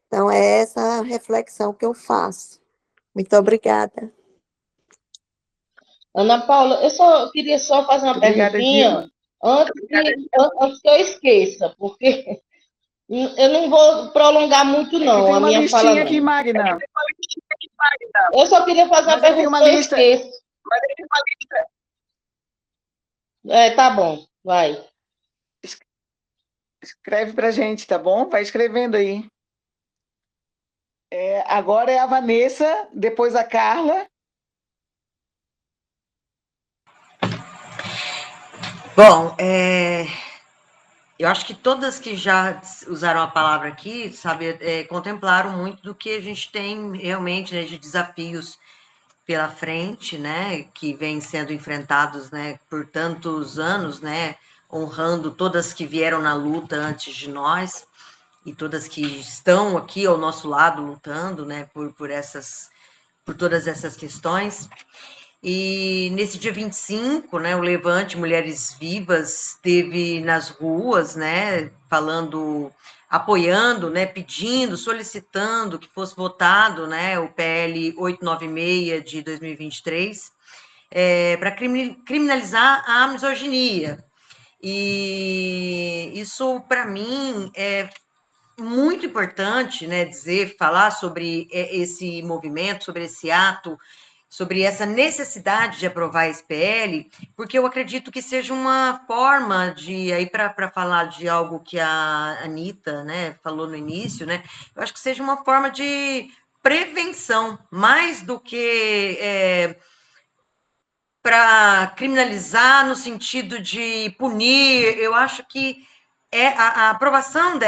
Então, é essa a reflexão que eu faço. Muito obrigada. Ana Paula, eu queria fazer uma perguntinha antes que eu esqueça, porque eu não vou prolongar muito, não, a minha fala, não. Aqui, Magna. Eu só queria fazer uma pergunta que eu esqueço. Tá bom, vai. Escreve para a gente, tá bom? Vai escrevendo aí. Agora é a Vanessa, depois a Carla. Bom, eu acho que todas que já usaram a palavra aqui, sabe, contemplaram muito do que a gente tem realmente, né, de desafios pela frente, né, que vêm sendo enfrentados, né, por tantos anos, né, honrando todas que vieram na luta antes de nós e todas que estão aqui ao nosso lado lutando, né, por todas essas questões. E nesse dia 25, né, o Levante Mulheres Vivas esteve nas ruas, né, falando, apoiando, né, pedindo, solicitando que fosse votado, né, o PL 896 de 2023, para criminalizar a misoginia. E isso, para mim, é muito importante, né, falar sobre esse movimento, sobre esse ato, sobre essa necessidade de aprovar esse PL, porque eu acredito que seja uma forma de, aí para falar de algo que a Anitta, né, falou no início, né, eu acho que seja uma forma de prevenção, mais do que para criminalizar no sentido de punir. Eu acho que a aprovação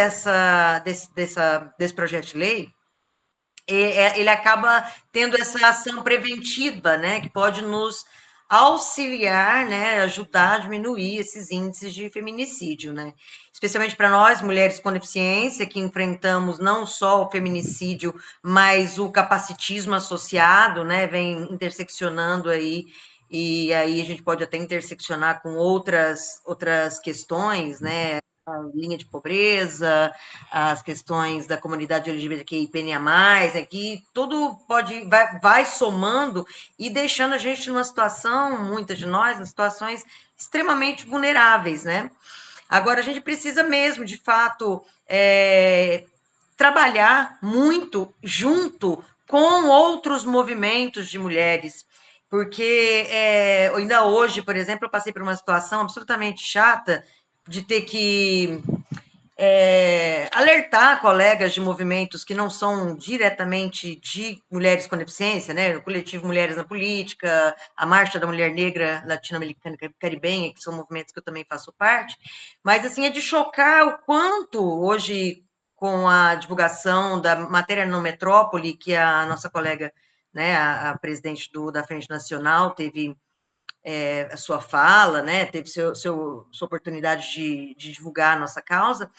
desse projeto de lei, ele acaba tendo essa ação preventiva, né, que pode nos auxiliar, né, ajudar a diminuir esses índices de feminicídio, né, especialmente para nós, mulheres com deficiência, que enfrentamos não só o feminicídio, mas o capacitismo associado, né, vem interseccionando aí, e aí a gente pode até interseccionar com outras questões, né, a linha de pobreza, as questões da comunidade LGBTQIA+, aqui tudo vai somando e deixando a gente numa situação, muitas de nós, em situações extremamente vulneráveis, né? Agora, a gente precisa mesmo, de fato, trabalhar muito junto com outros movimentos de mulheres, porque ainda hoje, por exemplo, eu passei por uma situação absolutamente chata de ter que alertar colegas de movimentos que não são diretamente de mulheres com deficiência, né, o coletivo Mulheres na Política, a Marcha da Mulher Negra Latino-Americana e Caribenha, que são movimentos que eu também faço parte, mas, assim, é de chocar o quanto hoje, com a divulgação da matéria no Metrópole, que a nossa colega, né, a presidente da Frente Nacional teve a sua fala, né, teve sua oportunidade de divulgar a nossa causa.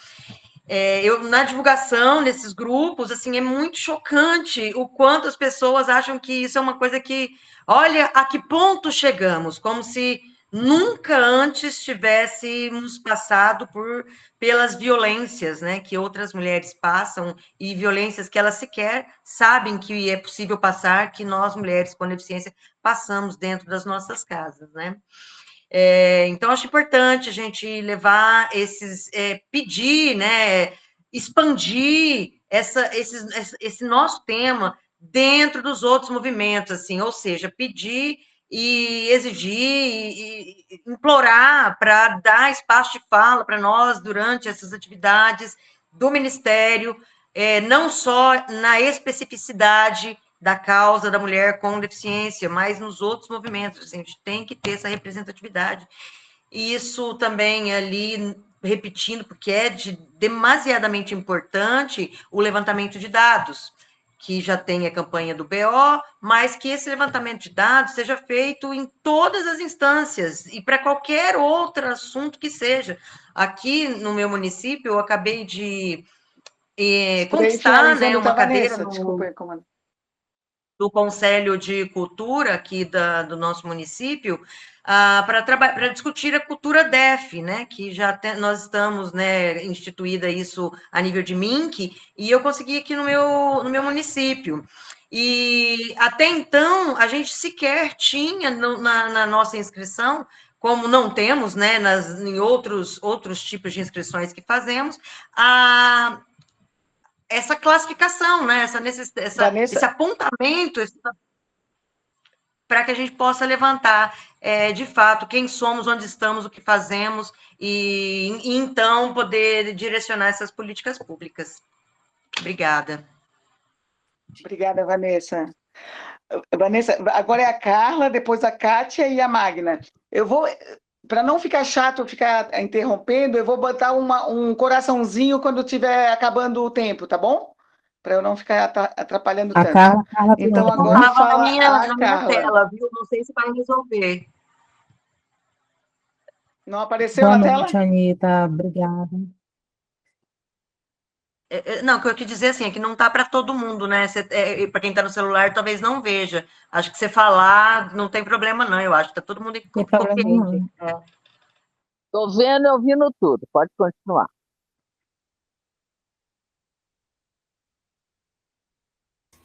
Na divulgação desses grupos, assim, é muito chocante o quanto as pessoas acham que isso é uma coisa que, olha, a que ponto chegamos, como se nunca antes tivéssemos passado pelas violências, né, que outras mulheres passam, e violências que elas sequer sabem que é possível passar, que nós, mulheres com deficiência, passamos dentro das nossas casas, né. Então, acho importante a gente levar pedir, né, expandir esse nosso tema dentro dos outros movimentos, assim, ou seja, pedir e exigir e implorar para dar espaço de fala para nós durante essas atividades do Ministério, não só na especificidade da causa da mulher com deficiência, mas nos outros movimentos, assim, a gente tem que ter essa representatividade. E isso também ali, repetindo, porque é demasiadamente importante o levantamento de dados, que já tem a campanha do BO, mas que esse levantamento de dados seja feito em todas as instâncias e para qualquer outro assunto que seja. Aqui no meu município, eu acabei de conquistar, né, uma cadeira do Conselho de Cultura aqui do nosso município, para discutir a cultura DEF, né, que nós estamos, né, instituída isso a nível de MINC, e eu consegui aqui no meu município. E até então, a gente sequer tinha na nossa inscrição, como não temos, né, em outros tipos de inscrições que fazemos, essa classificação, né, esse apontamento, para que a gente possa levantar, de fato, quem somos, onde estamos, o que fazemos, e então poder direcionar essas políticas públicas. Obrigada. Obrigada, Vanessa. Vanessa, agora é a Carla, depois a Kátia e a Magna. Eu vou Para não ficar chato, ficar interrompendo, eu vou botar um coraçãozinho quando estiver acabando o tempo, tá bom? Para eu não ficar atrapalhando A tanto. Carla Então, perguntou. agora Estava fala na a minha Carla. tela, viu? Não sei se vai resolver. Não apareceu Boa na noite, tela? Anitta. Obrigada. Não, o que eu quis dizer assim, é que não está para todo mundo, né? Para quem está no celular, talvez não veja. Acho que você falar não tem problema, não. Eu acho que está todo mundo Não tem problema compreende. não. Estou vendo e ouvindo tudo. Pode continuar.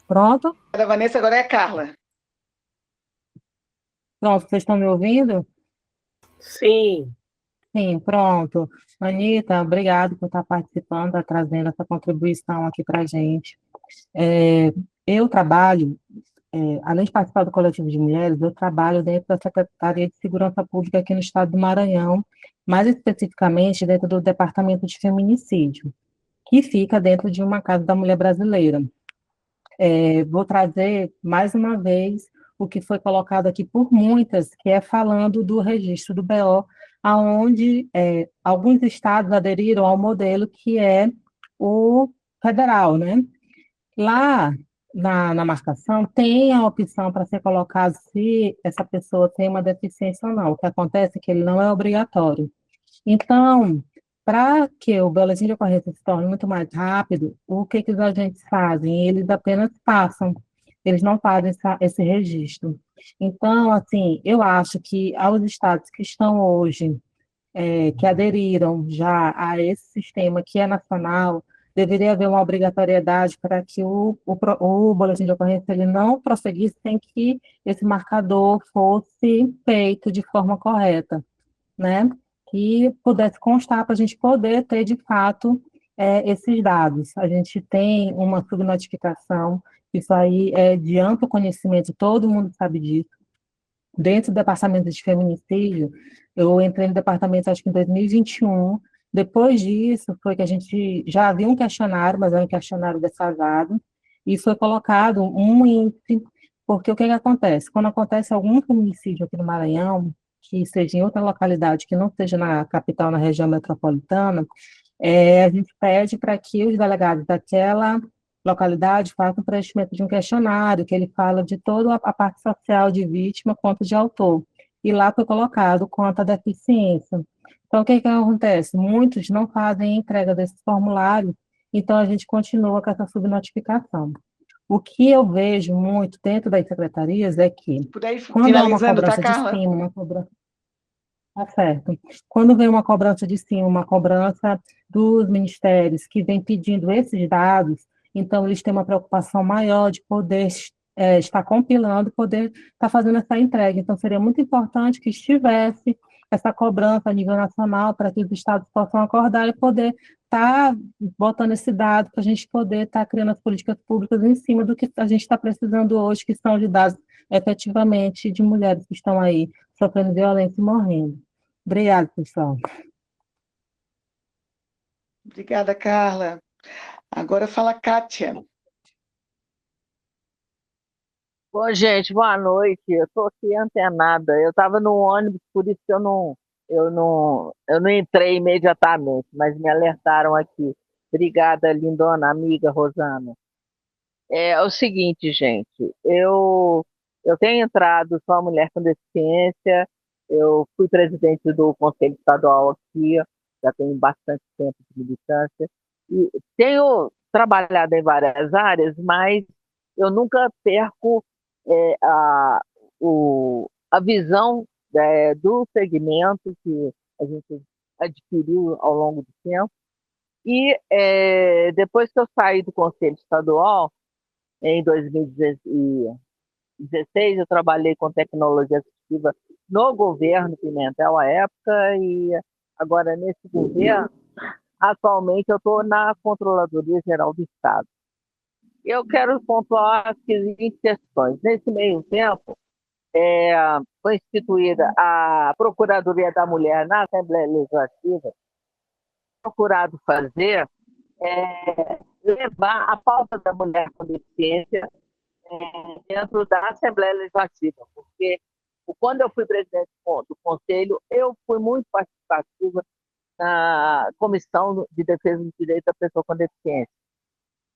Pronto? A Vanessa agora é a Carla. Pronto, vocês estão me ouvindo? Sim. Sim, pronto. Anitta, obrigado por estar participando, estar trazendo essa contribuição aqui para a gente. Eu trabalho, além de participar do coletivo de mulheres, eu trabalho dentro da Secretaria de Segurança Pública aqui no estado do Maranhão, mais especificamente dentro do Departamento de Feminicídio, que fica dentro de uma Casa da Mulher Brasileira. Vou trazer mais uma vez o que foi colocado aqui por muitas, que é falando do registro do BO, aonde alguns estados aderiram ao modelo que é o federal, né? Lá na marcação tem a opção para ser colocado se essa pessoa tem uma deficiência ou não. O que acontece é que ele não é obrigatório. Então, para que o boletim de ocorrência se torne muito mais rápido, o que que os agentes fazem? Eles apenas passam, eles não fazem esse registro. Então, assim, eu acho que aos estados que estão hoje, que aderiram já a esse sistema que é nacional, deveria haver uma obrigatoriedade para que o boletim de ocorrência ele não prosseguisse sem que esse marcador fosse feito de forma correta, né? Que pudesse constar para a gente poder ter, de fato, esses dados. A gente tem uma subnotificação, isso aí é de amplo conhecimento, todo mundo sabe disso. Dentro do departamento de feminicídio, eu entrei no departamento, acho que em 2021. Depois disso, foi que a gente já havia um questionário, mas era um questionário defasado, e foi colocado um índice, porque o que acontece? Quando acontece algum feminicídio aqui no Maranhão, que seja em outra localidade, que não seja na capital, na região metropolitana, a gente pede para que os delegados daquela localidade façam um preenchimento de um questionário, que ele fala de toda a parte social de vítima quanto de autor. E lá foi colocado quanto à deficiência. Então, o que acontece? Muitos não fazem a entrega desse formulário, então a gente continua com essa subnotificação. O que eu vejo muito dentro das secretarias é que, quando há uma cobrança de cima, uma cobrança... Tá certo. Quando vem uma cobrança de cima, uma cobrança dos ministérios que vem pedindo esses dados, então eles têm uma preocupação maior de poder estar compilando, poder estar fazendo essa entrega. Então seria muito importante que estivesse essa cobrança a nível nacional para que os estados possam acordar e poder estar botando esse dado para a gente poder estar criando as políticas públicas em cima do que a gente está precisando hoje, que são de dados efetivamente de mulheres que estão aí sofrendo violência e morrendo. Obrigada, pessoal. Obrigada, Carla. Agora fala Kátia. Bom, gente, boa noite. Eu estou aqui antenada. Eu estava no ônibus, por isso que eu não entrei imediatamente, mas me alertaram aqui. Obrigada, lindona amiga Rosana. É o seguinte, gente, eu tenho entrado, sou uma mulher com deficiência, eu fui presidente do Conselho Estadual aqui, já tenho bastante tempo de militância, e tenho trabalhado em várias áreas, mas eu nunca perco a visão do segmento que a gente adquiriu ao longo do tempo. E depois que eu saí do Conselho Estadual, em 2016, eu trabalhei com tecnologia assistiva no governo Pimentel à época, e agora nesse governo, atualmente eu estou na Controladoria Geral do Estado. Eu quero pontuar as seguintes questões. Nesse meio tempo, foi instituída a Procuradoria da Mulher na Assembleia Legislativa, procurado fazer levar a pauta da mulher com deficiência dentro da Assembleia Legislativa, porque quando eu fui presidente do conselho, eu fui muito participativa na Comissão de Defesa do Direito da Pessoa com Deficiência.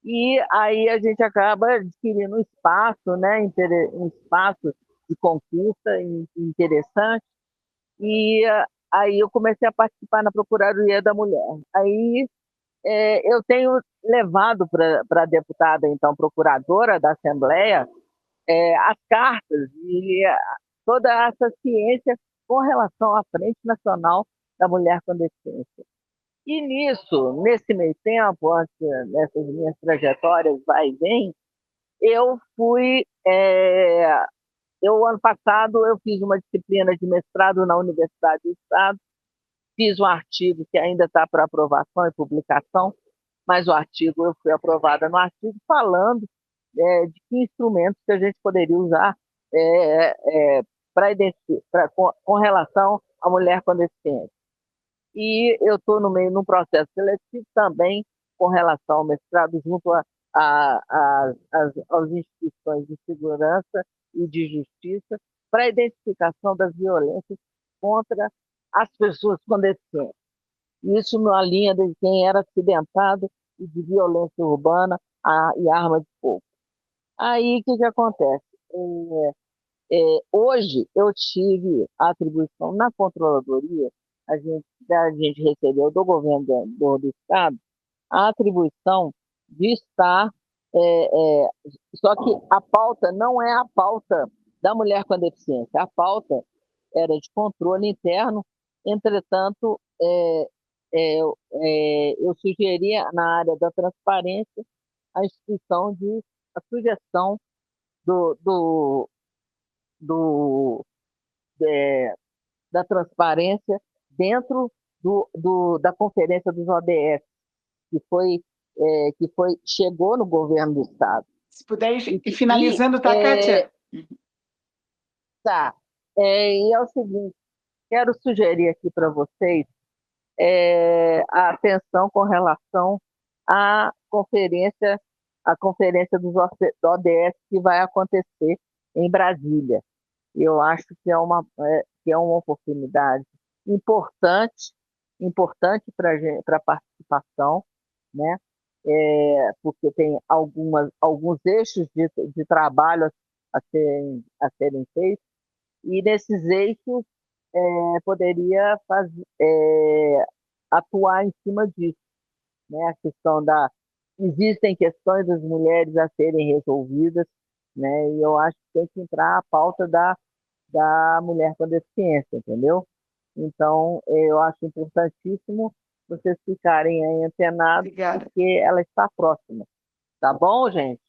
E aí a gente acaba adquirindo um espaço, né, um espaço de conquista interessante, e aí eu comecei a participar na Procuradoria da Mulher. Aí eu tenho levado para a deputada, então, procuradora da Assembleia, as cartas e toda essa ciência com relação à Frente Nacional da Mulher com Deficiência. E nesse meio tempo, antes dessas minhas trajetórias vai e vem, eu fui... ano passado, eu fiz uma disciplina de mestrado na Universidade do Estado, fiz um artigo que ainda está para aprovação e publicação, mas o artigo, eu fui aprovada no artigo falando de que instrumentos que a gente poderia usar com relação à mulher com deficiência. E eu estou no meio de um processo seletivo também com relação ao mestrado junto às instituições de segurança e de justiça para a identificação das violências contra as pessoas com deficiência. Isso na linha de quem era acidentado e de violência urbana e arma de fogo. Aí, o que acontece? Hoje, eu tive a atribuição na controladoria, a gente recebeu do governo do Estado a atribuição de estar... só que a pauta não é a pauta da mulher com deficiência, a pauta era de controle interno, entretanto, eu sugeria na área da transparência a instituição a sugestão da transparência dentro da conferência dos ODS, que chegou no governo do Estado. Se puder ir finalizando, tá, Kátia? Tá. E é o seguinte, quero sugerir aqui para vocês a atenção com relação à conferência dos ODS que vai acontecer em Brasília. Eu acho que é uma oportunidade importante para a participação, né? Porque tem alguns eixos de trabalho a serem feitos, e nesses eixos poderia atuar em cima disso, né? A questão existem questões das mulheres a serem resolvidas, né? E eu acho que tem que entrar a pauta da mulher com deficiência, entendeu? Então, eu acho importantíssimo vocês ficarem aí antenados, porque ela está próxima. Tá bom, gente?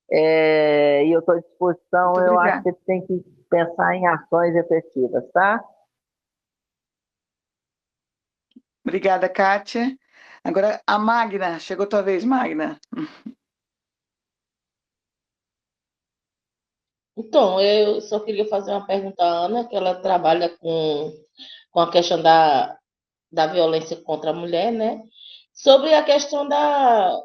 E eu estou à disposição, eu acho que tem que pensar em ações efetivas, tá? Obrigada, Kátia. Agora, a Magna, chegou a tua vez, Magna. Então, eu só queria fazer uma pergunta à Ana, que ela trabalha com a questão da violência contra a mulher, né? Sobre a questão da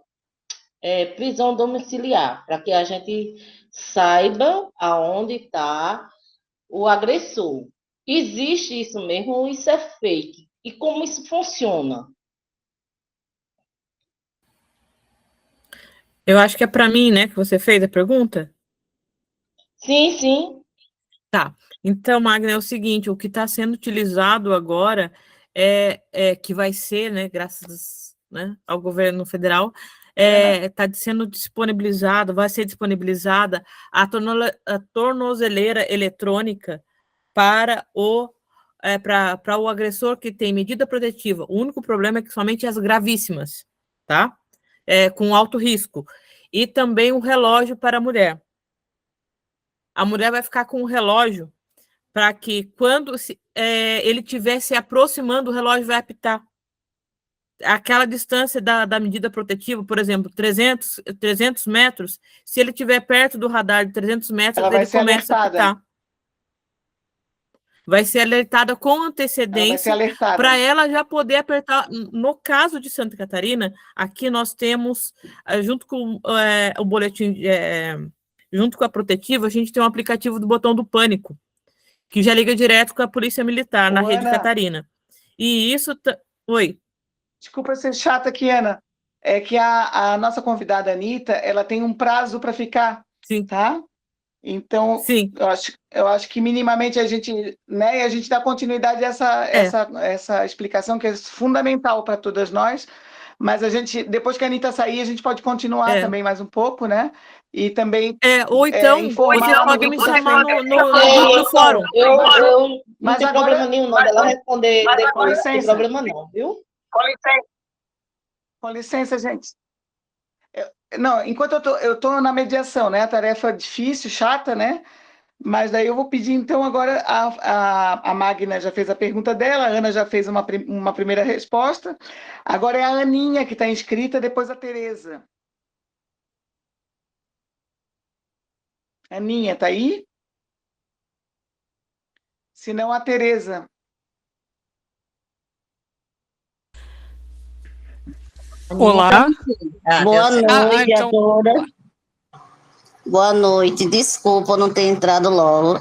prisão domiciliar, para que a gente saiba aonde está o agressor. Existe isso mesmo ou isso é fake? E como isso funciona? Eu acho que é para mim, né, que você fez a pergunta? Sim, sim. Tá. Então, Magna, é o seguinte, o que está sendo utilizado agora que vai ser, né, graças, né, ao governo federal, está sendo disponibilizado, vai ser disponibilizada a tornozeleira eletrônica para o agressor que tem medida protetiva. O único problema é que somente as gravíssimas, tá? Com alto risco. E também um relógio para a mulher. A mulher vai ficar com um relógio para que, quando ele estiver se aproximando, o relógio vai apitar. Aquela distância da medida protetiva, por exemplo, 300 metros, se ele estiver perto do radar de 300 metros, ele começa a apitar. Vai ser alertada com antecedência para ela já poder apertar. No caso de Santa Catarina, aqui nós temos, junto com o boletim, junto com a protetiva, a gente tem um aplicativo do botão do pânico. que já liga direto com a Polícia Militar na Rede Ana, Catarina. E isso... Oi. desculpa ser chata aqui, Ana. É que a nossa convidada, Anitta, ela tem um prazo para ficar, Sim. tá? Então, Sim. eu acho que minimamente a gente, né, a gente dá continuidade a essa explicação que é fundamental para todas nós, mas a gente, depois que a Anitta sair, a gente pode continuar também mais um pouco, né? E também ou então, vocês podem me chamar no fórum. Eu não Mas tem agora, problema nenhum, não, dela responder depois, não tem problema não, viu? Com licença, gente. Não, enquanto eu estou na mediação, né? A tarefa difícil, chata, né? Mas daí eu vou pedir, então, agora a Magna já fez a pergunta dela, a Ana já fez uma primeira resposta. Agora é a Aninha que está inscrita, depois a Tereza. Aninha, está aí? Se não, a Tereza. Olá. Boa noite então... a todas. Boa noite. Desculpa eu não ter entrado logo,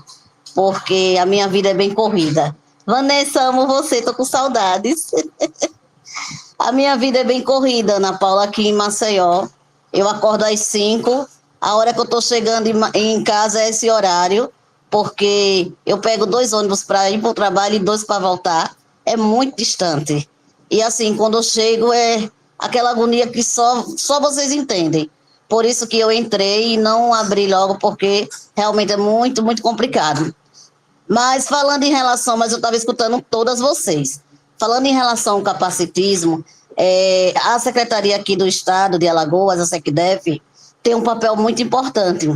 porque a minha vida é bem corrida. Vanessa, amo você, tô com saudades. A minha vida é bem corrida, Ana Paula, aqui em Maceió. Eu acordo às 5, a hora que eu tô chegando em casa é esse horário, porque eu pego 2 ônibus para ir para o trabalho e 2 para voltar. É muito distante. E assim, quando eu chego é aquela agonia que só vocês entendem. Por isso que eu entrei e não abri logo, porque realmente é muito, muito complicado. Mas falando em relação, mas eu estava escutando todas vocês. Falando em relação ao capacitismo, a Secretaria aqui do Estado de Alagoas, a SECDEF, tem um papel muito importante,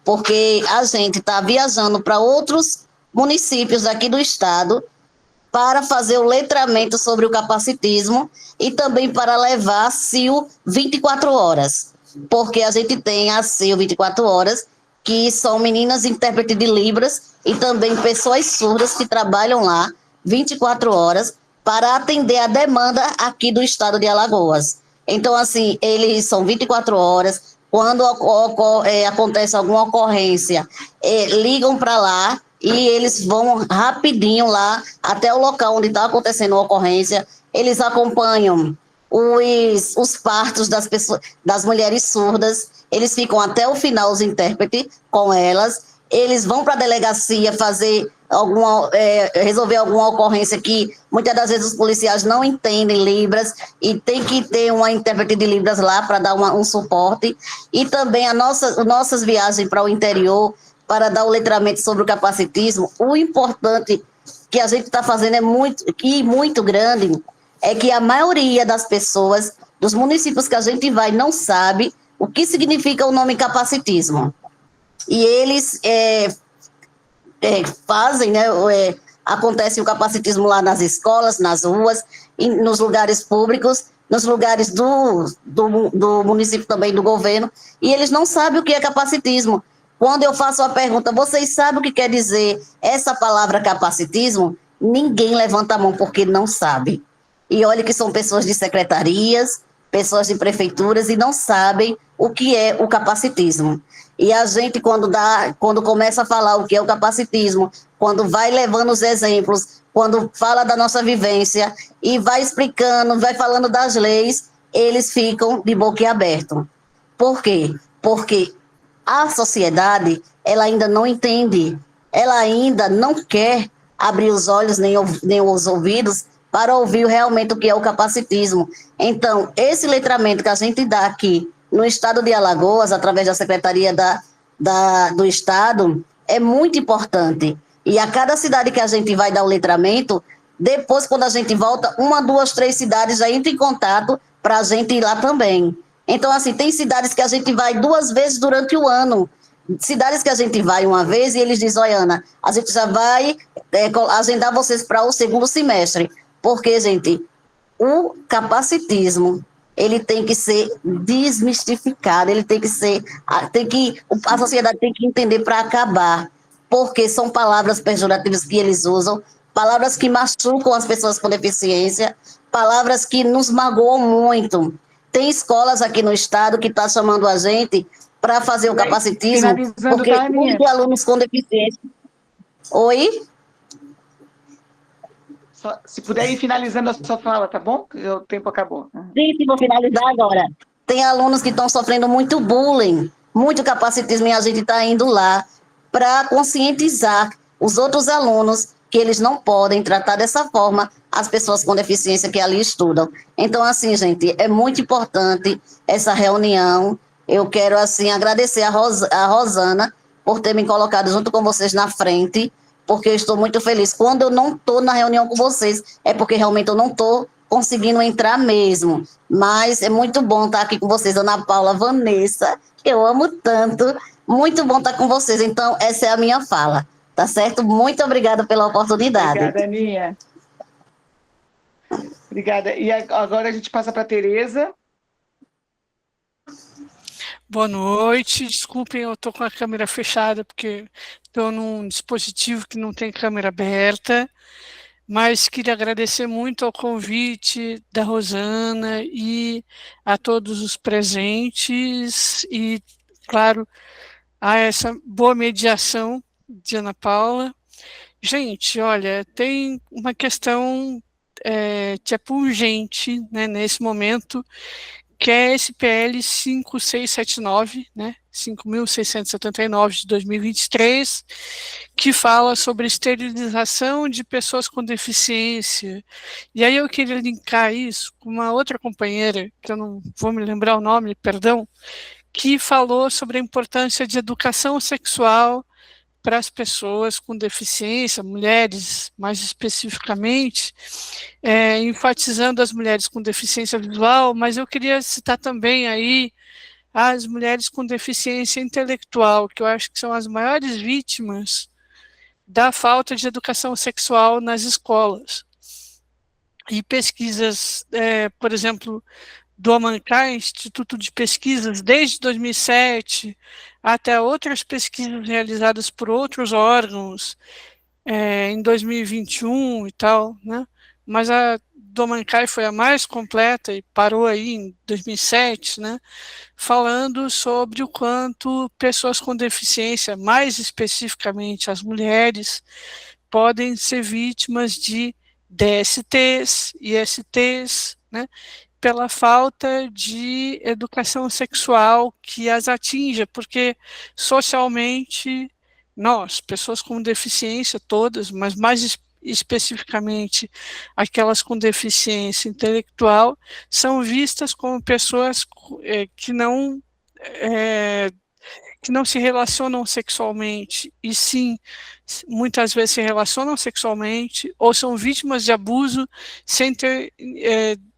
porque a gente está viajando para outros municípios aqui do Estado para fazer o letramento sobre o capacitismo e também para levar a CIO 24 horas, porque a gente tem a CIO 24 horas, que são meninas intérpretes de Libras e também pessoas surdas que trabalham lá 24 horas para atender a demanda aqui do estado de Alagoas. Então, assim, eles são 24 horas, quando acontece alguma ocorrência, ligam para lá e eles vão rapidinho lá até o local onde está acontecendo a ocorrência. Eles acompanham os partos das pessoas, das mulheres surdas, eles ficam até o final, os intérpretes, com elas, eles vão para a delegacia fazer resolver alguma ocorrência que muitas das vezes os policiais não entendem Libras e tem que ter uma intérprete de Libras lá para dar um suporte. E também nossas viagens para o interior para dar o letramento sobre o capacitismo. O importante que a gente está fazendo é muito grande, é que a maioria das pessoas dos municípios que a gente vai não sabe o que significa o nome capacitismo. E eles fazem, né, acontece o capacitismo lá nas escolas, nas ruas, nos lugares públicos, nos lugares do município também, do governo, e eles não sabem o que é capacitismo. Quando eu faço a pergunta, vocês sabem o que quer dizer essa palavra capacitismo? Ninguém levanta a mão porque não sabe. E olha que são pessoas de secretarias, pessoas de prefeituras e não sabem o que é o capacitismo. E a gente, quando começa a falar o que é o capacitismo, quando vai levando os exemplos, quando fala da nossa vivência e vai explicando, vai falando das leis, eles ficam de boca aberta. Por quê? Porque a sociedade, ela ainda não entende, ela ainda não quer abrir os olhos nem os ouvidos para ouvir realmente o que é o capacitismo. Então, esse letramento que a gente dá aqui no estado de Alagoas, através da Secretaria do Estado, é muito importante. E a cada cidade que a gente vai dar o letramento, depois, quando a gente volta, 1, 2, 3 cidades já entram em contato para a gente ir lá também. Então, assim, tem cidades que a gente vai 2 vezes durante o ano. Cidades que a gente vai uma vez e eles dizem, olha, Ana, a gente já vai agendar vocês para o 2º semestre. Porque, gente, o capacitismo, ele tem que ser desmistificado, ele tem que ser, a sociedade tem que entender para acabar, porque são palavras pejorativas que eles usam, palavras que machucam as pessoas com deficiência, palavras que nos magoam muito. Tem escolas aqui no estado que estão chamando a gente para fazer o capacitismo, porque muitos alunos com deficiência... Oi? Se puder ir finalizando a sua fala, tá bom? O tempo acabou. Sim, vou finalizar agora. Tem alunos que estão sofrendo muito bullying, muito capacitismo, e a gente está indo lá para conscientizar os outros alunos que eles não podem tratar dessa forma as pessoas com deficiência que ali estudam. Então, assim, gente, é muito importante essa reunião. Eu quero, assim, agradecer a Rosana por ter me colocado junto com vocês na frente, porque eu estou muito feliz. Quando eu não estou na reunião com vocês, é porque realmente eu não estou conseguindo entrar mesmo. Mas é muito bom estar aqui com vocês, Ana Paula, Vanessa, que eu amo tanto. Muito bom estar com vocês. Então, essa é a minha fala, tá certo? Muito obrigada pela oportunidade. Obrigada, Aninha. Obrigada. E agora a gente passa para a Tereza. Boa noite, desculpem, eu estou com a câmera fechada porque estou num dispositivo que não tem câmera aberta, mas queria agradecer muito ao convite da Rosana e a todos os presentes e, claro, a essa boa mediação de Ana Paula. Gente, olha, tem uma questão que é urgente, né, nesse momento, que é esse PL 5679, né, 5.679 de 2023, que fala sobre esterilização de pessoas com deficiência. E aí eu queria linkar isso com uma outra companheira, que eu não vou me lembrar o nome, perdão, que falou sobre a importância de educação sexual para as pessoas com deficiência, mulheres mais especificamente, enfatizando as mulheres com deficiência visual, mas eu queria citar também aí as mulheres com deficiência intelectual, que eu acho que são as maiores vítimas da falta de educação sexual nas escolas. E pesquisas, por exemplo, do Amancai, Instituto de Pesquisas, desde 2007, até outras pesquisas realizadas por outros órgãos em 2021 e tal, né? Mas a do Amancai foi a mais completa e parou aí em 2007, né? Falando sobre o quanto pessoas com deficiência, mais especificamente as mulheres, podem ser vítimas de DSTs, ISTs, né? Pela falta de educação sexual que as atinja, porque socialmente nós, pessoas com deficiência todas, mas mais especificamente aquelas com deficiência intelectual, são vistas como pessoas que não se relacionam sexualmente, e sim, muitas vezes se relacionam sexualmente, ou são vítimas de abuso sem ter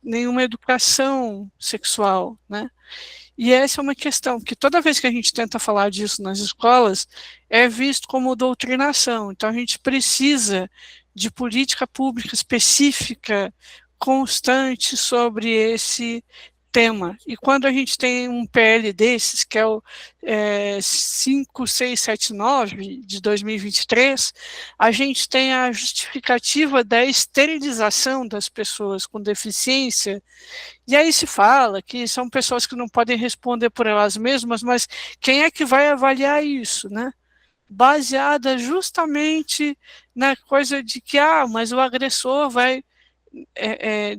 nenhuma educação sexual, né? E essa é uma questão, que toda vez que a gente tenta falar disso nas escolas, é visto como doutrinação. Então a gente precisa de política pública específica, constante sobre esse tema. E quando a gente tem um PL desses, que é o 5679 de 2023, a gente tem a justificativa da esterilização das pessoas com deficiência, e aí se fala que são pessoas que não podem responder por elas mesmas, mas quem é que vai avaliar isso, né? Baseada justamente na coisa de que, mas o agressor vai...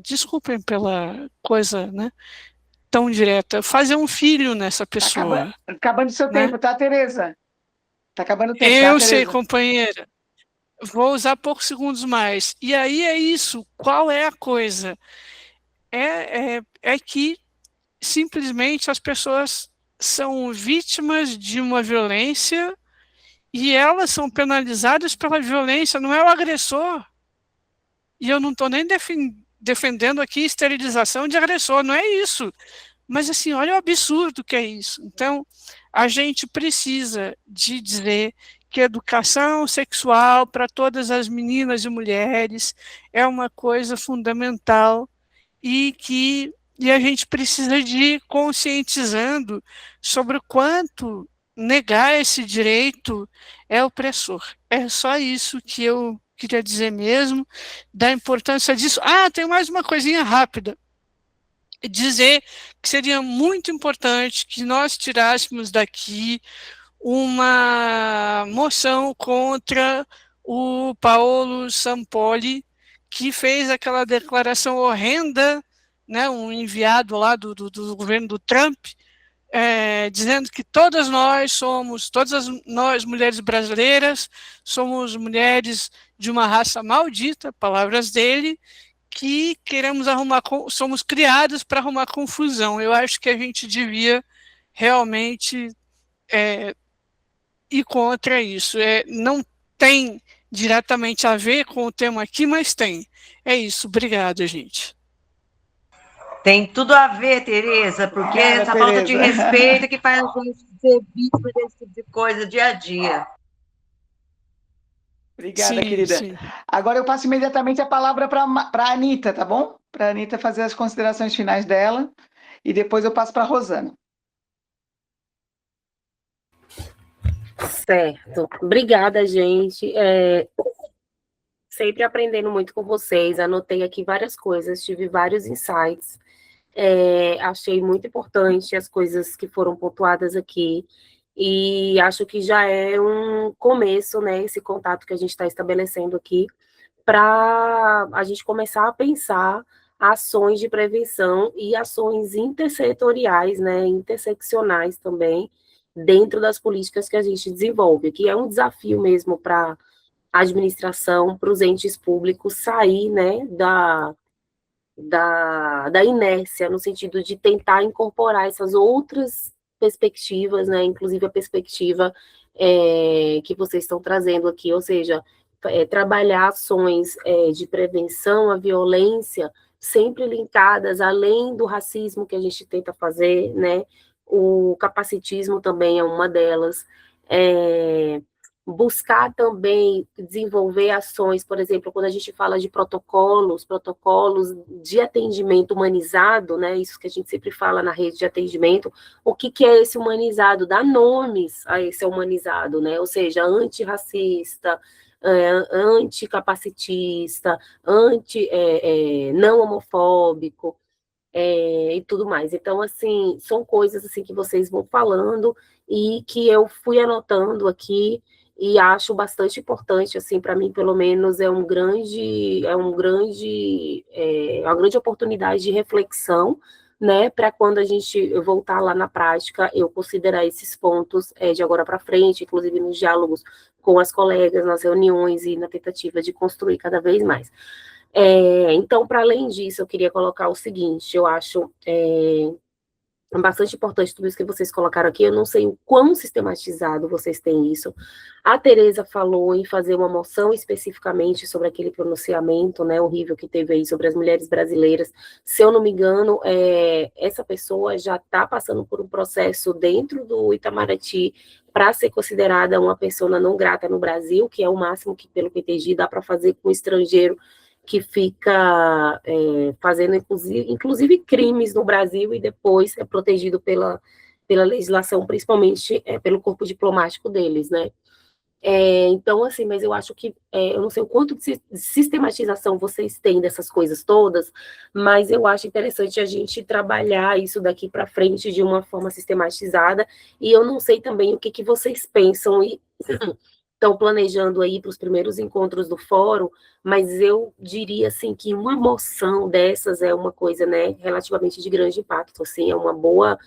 desculpem pela coisa, né, tão direta, fazer um filho nessa pessoa. Tá acabando o seu tempo, tá, Tereza? Tá acabando o tempo, Eu tá, sei, Tereza? companheira. Vou usar poucos segundos mais. E aí é isso. Qual é a coisa? É que simplesmente as pessoas são vítimas de uma violência e elas são penalizadas pela violência, não é o agressor. E eu não estou nem defendendo aqui esterilização de agressor, não é isso. Mas assim, olha o absurdo que é isso. Então, a gente precisa de dizer que educação sexual para todas as meninas e mulheres é uma coisa fundamental e a gente precisa de ir conscientizando sobre o quanto negar esse direito é opressor. É só isso que eu queria dizer mesmo, da importância disso. Tem mais uma coisinha rápida. Dizer que seria muito importante que nós tirássemos daqui uma moção contra o Paolo Sampoli, que fez aquela declaração horrenda, né, um enviado lá do governo do Trump, dizendo que todas nós, mulheres brasileiras, somos mulheres de uma raça maldita, palavras dele, que somos criadas para arrumar confusão. Eu acho que a gente devia realmente ir contra isso. Não tem diretamente a ver com o tema aqui, mas tem. É isso. Obrigada, gente. Tem tudo a ver, Tereza, porque essa falta de respeito que faz a gente ser vítima desse tipo de coisa dia a dia. Obrigada, querida. Sim. Agora eu passo imediatamente a palavra para a Anitta, tá bom? Para a Anitta fazer as considerações finais dela, e depois eu passo para a Rosana. Certo. Obrigada, gente. Sempre aprendendo muito com vocês. Anotei aqui várias coisas, tive vários insights. Achei muito importante as coisas que foram pontuadas aqui. E acho que já é um começo, né, esse contato que a gente está estabelecendo aqui, para a gente começar a pensar ações de prevenção e ações intersetoriais, né, interseccionais também, dentro das políticas que a gente desenvolve, que é um desafio mesmo para a administração, para os entes públicos sair, né, da inércia, no sentido de tentar incorporar essas outras perspectivas, né, inclusive a perspectiva que vocês estão trazendo aqui, ou seja, trabalhar ações de prevenção à violência, sempre linkadas, além do racismo que a gente tenta fazer, né, o capacitismo também é uma delas, buscar também desenvolver ações, por exemplo, quando a gente fala de protocolos de atendimento humanizado, né, isso que a gente sempre fala na rede de atendimento, o que é esse humanizado? Dar nomes a esse humanizado, né, ou seja, antirracista, anticapacitista, não homofóbico, e tudo mais. Então, assim, são coisas assim que vocês vão falando e que eu fui anotando aqui, e acho bastante importante, assim, para mim, pelo menos, é uma grande oportunidade de reflexão, né, para quando a gente voltar lá na prática, eu considerar esses pontos de agora para frente, inclusive nos diálogos com as colegas, nas reuniões e na tentativa de construir cada vez mais. Então, para além disso, eu queria colocar o seguinte, eu acho bastante importante tudo isso que vocês colocaram aqui, eu não sei o quão sistematizado vocês têm isso. A Tereza falou em fazer uma moção especificamente sobre aquele pronunciamento, né, horrível que teve aí sobre as mulheres brasileiras. Se eu não me engano, essa pessoa já está passando por um processo dentro do Itamaraty para ser considerada uma pessoa não grata no Brasil, que é o máximo que, pelo que entendi, dá para fazer com um estrangeiro que fica fazendo, inclusive, crimes no Brasil e depois é protegido pela legislação, principalmente pelo corpo diplomático deles, né? Então, assim, mas eu acho que, eu não sei o quanto de sistematização vocês têm dessas coisas todas, mas eu acho interessante a gente trabalhar isso daqui para frente de uma forma sistematizada, e eu não sei também o que vocês pensam e estão planejando aí para os primeiros encontros do fórum, mas eu diria, assim, que uma moção dessas é uma coisa, né, relativamente de grande impacto, assim, é uma boa,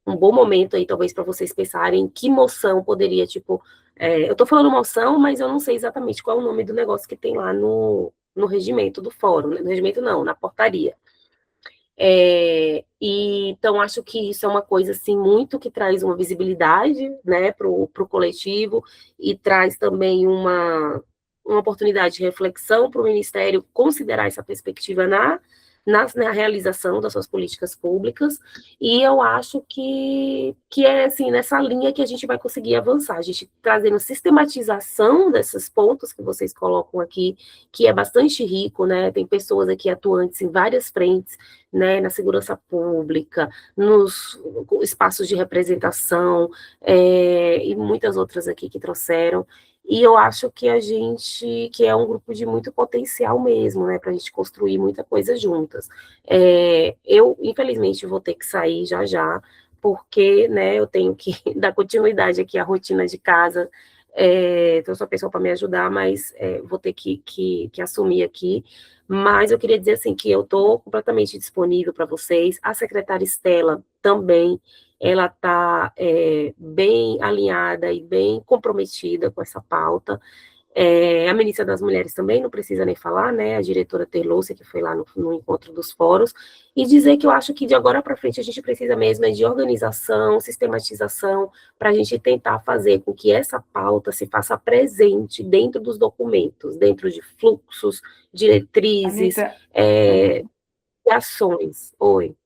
um bom momento aí, talvez, para vocês pensarem que moção poderia, tipo, eu estou falando moção, mas eu não sei exatamente qual é o nome do negócio que tem lá no regimento do fórum, né? No regimento não, na portaria. E então acho que isso é uma coisa assim muito que traz uma visibilidade, né, para o coletivo, e traz também uma oportunidade de reflexão para o Ministério considerar essa perspectiva na realização das suas políticas públicas, e eu acho que é assim, nessa linha que a gente vai conseguir avançar, a gente trazendo sistematização desses pontos que vocês colocam aqui, que é bastante rico, né, tem pessoas aqui atuantes em várias frentes, né, na segurança pública, nos espaços de representação, e muitas outras aqui que trouxeram. E eu acho que que é um grupo de muito potencial mesmo, né, para a gente construir muita coisa juntas. Eu, infelizmente, vou ter que sair já, porque, né, eu tenho que dar continuidade aqui à rotina de casa, Então, sou a pessoa para me ajudar, mas vou ter que assumir aqui. Mas eu queria dizer assim que eu estou completamente disponível para vocês. A secretária Estela também, ela está bem alinhada e bem comprometida com essa pauta. A Ministra das Mulheres também, não precisa nem falar, né? A diretora Terlouce, que foi lá no encontro dos fóruns, e dizer que eu acho que de agora para frente a gente precisa mesmo de organização, sistematização, para a gente tentar fazer com que essa pauta se faça presente dentro dos documentos, dentro de fluxos, diretrizes, Anita, e ações. Oi.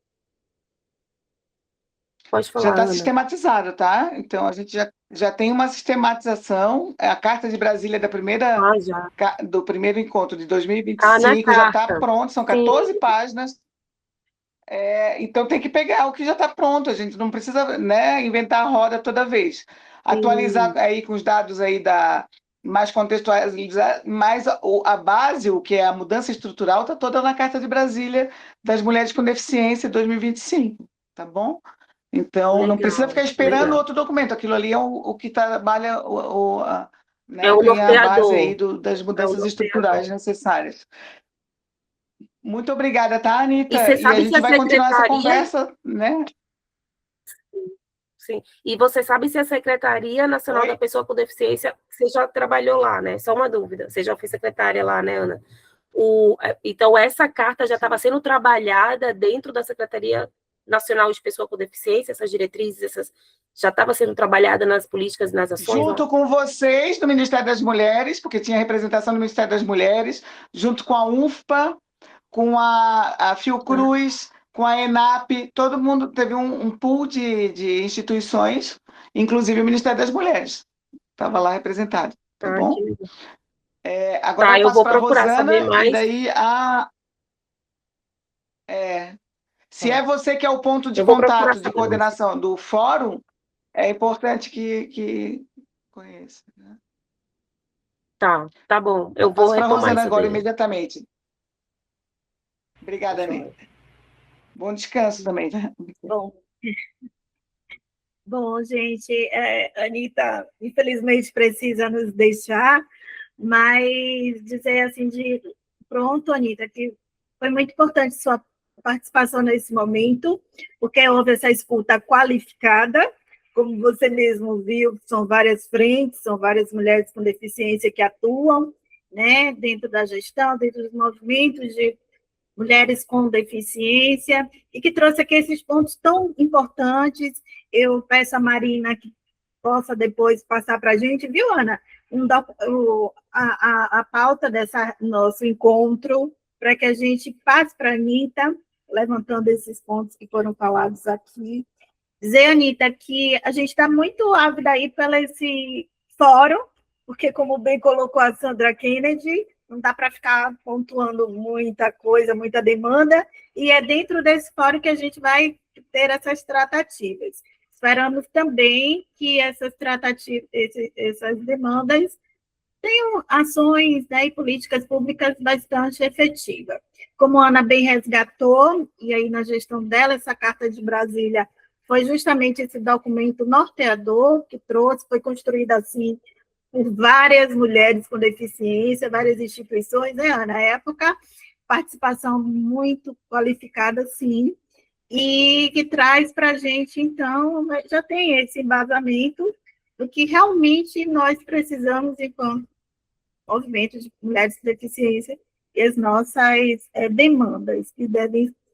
Pode já falar, está Ana. sistematizado, tá? Então, a gente já tem uma sistematização. A Carta de Brasília do primeiro encontro de Tá na 2025 já está carta. pronto, são Sim. 14 páginas. Então, tem que pegar o que já está pronto, a gente não precisa, né, inventar a roda toda vez. Atualizar aí com os dados aí mais contextualizar, mas a base, o que é a mudança estrutural, está toda na Carta de Brasília das Mulheres com Deficiência 2025, tá bom? Então, não precisa ficar esperando outro documento, aquilo ali é o que trabalha, né, o tem a base aí norteador. das mudanças estruturais necessárias. Muito obrigada, tá, E Anita? você E a sabe se gente a vai continuar essa secretaria... conversa, né? Sim. E você sabe se a Secretaria Nacional da Pessoa com Deficiência, você já trabalhou lá, né? Só uma dúvida. Você já foi secretária lá, né, Ana? Então, essa carta já estava sendo trabalhada dentro da Secretaria Nacional de Pessoa com Deficiência, essas diretrizes, já estava sendo trabalhada nas políticas e nas ações? Junto com vocês, do Ministério das Mulheres, porque tinha representação do Ministério das Mulheres, junto com a UNFPA, com a Fiocruz, com a ENAP, todo mundo teve um pool de instituições, inclusive o Ministério das Mulheres. Estava lá representado, tá bom? Agora eu passo para a Rosana, e daí se é você que é o ponto de contato, de coordenação do fórum, é importante que conheça. Né? Tá bom. Eu vou passo para a retomar Rosana isso agora, daí. imediatamente. Obrigada, Anita. Bom descanso também. Tá? Bom, gente, a Anita, infelizmente, precisa nos deixar, mas dizer assim pronto, Anita, que foi muito importante sua participação nesse momento, porque houve essa escuta qualificada, como você mesmo viu, são várias frentes, são várias mulheres com deficiência que atuam, né, dentro da gestão, dentro dos movimentos de mulheres com deficiência, e que trouxe aqui esses pontos tão importantes. Eu peço a Marina que possa depois passar para a gente, viu, Ana? A pauta desse nosso encontro, para que a gente passe para a Anita, levantando esses pontos que foram falados aqui. Dizer, Anita, que a gente está muito ávida aí pelo esse fórum, porque, como bem colocou a Sandra Kennedy, não dá para ficar pontuando muita coisa, muita demanda, e é dentro desse fórum que a gente vai ter essas tratativas. Esperamos também que essas tratativas, essas demandas tenham ações, né, e políticas públicas bastante efetivas. Como a Ana bem resgatou, e aí na gestão dela, essa Carta de Brasília foi justamente esse documento norteador que trouxe, foi construído assim por várias mulheres com deficiência, várias instituições, né, Ana? Na época, participação muito qualificada, sim, e que traz para a gente, então, já tem esse embasamento do que realmente nós precisamos enquanto movimento de mulheres com deficiência e as nossas demandas,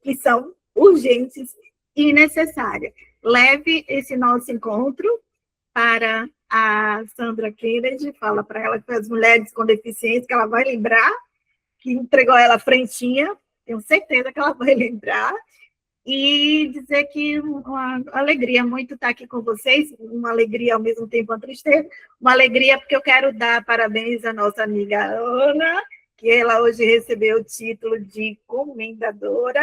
que são urgentes e necessárias. Leve esse nosso encontro para a Sandra Kennedy, fala para ela que foi as mulheres com deficiência, que ela vai lembrar, que entregou ela a frentinha, tenho certeza que ela vai lembrar, e dizer que uma alegria muito estar aqui com vocês, uma alegria ao mesmo tempo uma tristeza, uma alegria porque eu quero dar parabéns à nossa amiga Ana, que ela hoje recebeu o título de comendadora,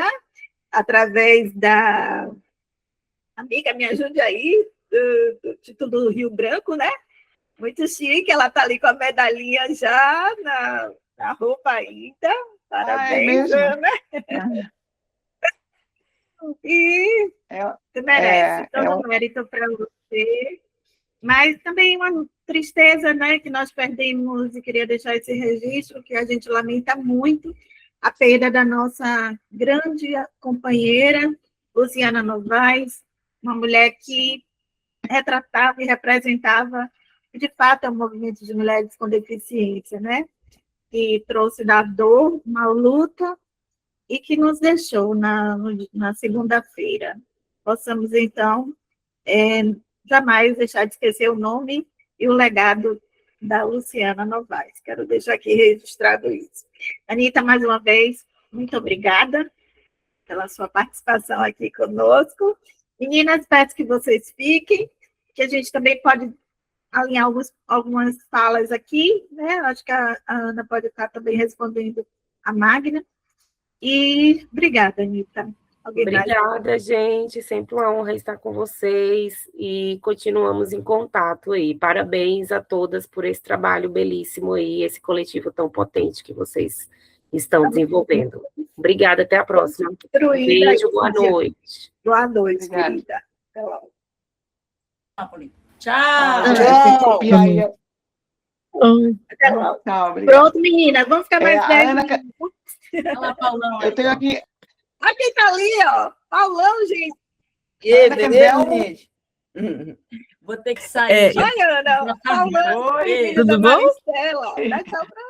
através da... Amiga, me ajude aí, do título do Rio Branco, né? Muito chique, ela está ali com a medalhinha já na roupa ainda. Parabéns, Ana. E você merece todo o mérito para você. Mas também uma tristeza, né, que nós perdemos, e queria deixar esse registro, que a gente lamenta muito a perda da nossa grande companheira, Luciana Novaes, uma mulher que retratava e representava, de fato, o movimento de mulheres com deficiência, né, que trouxe da dor uma luta e que nos deixou na segunda-feira. Possamos, então, jamais deixar de esquecer o nome e o legado da Luciana Novaes. Quero deixar aqui registrado isso. Anita, mais uma vez, muito obrigada pela sua participação aqui conosco. Meninas, peço que vocês fiquem, que a gente também pode alinhar algumas falas aqui, né? Acho que a Ana pode estar também respondendo a Magna. E obrigada, Anita. Obrigada, gente. Sempre uma honra estar com vocês e continuamos em contato aí. Parabéns a todas por esse trabalho belíssimo aí, esse coletivo tão potente que vocês estão desenvolvendo. Obrigada, até a próxima. Beijo, boa noite. Boa noite, querida. Até logo. Tchau. Até logo. Pronto, meninas, vamos ficar mais 10 minutos. Olá, Paulão. Eu tenho aqui. Olha quem tá ali, ó. Paulão, gente. Beleza, gente? Vou ter que sair. Olha, Ana, Paulão. Oi, tudo bom? Maristela. Dá tchau pra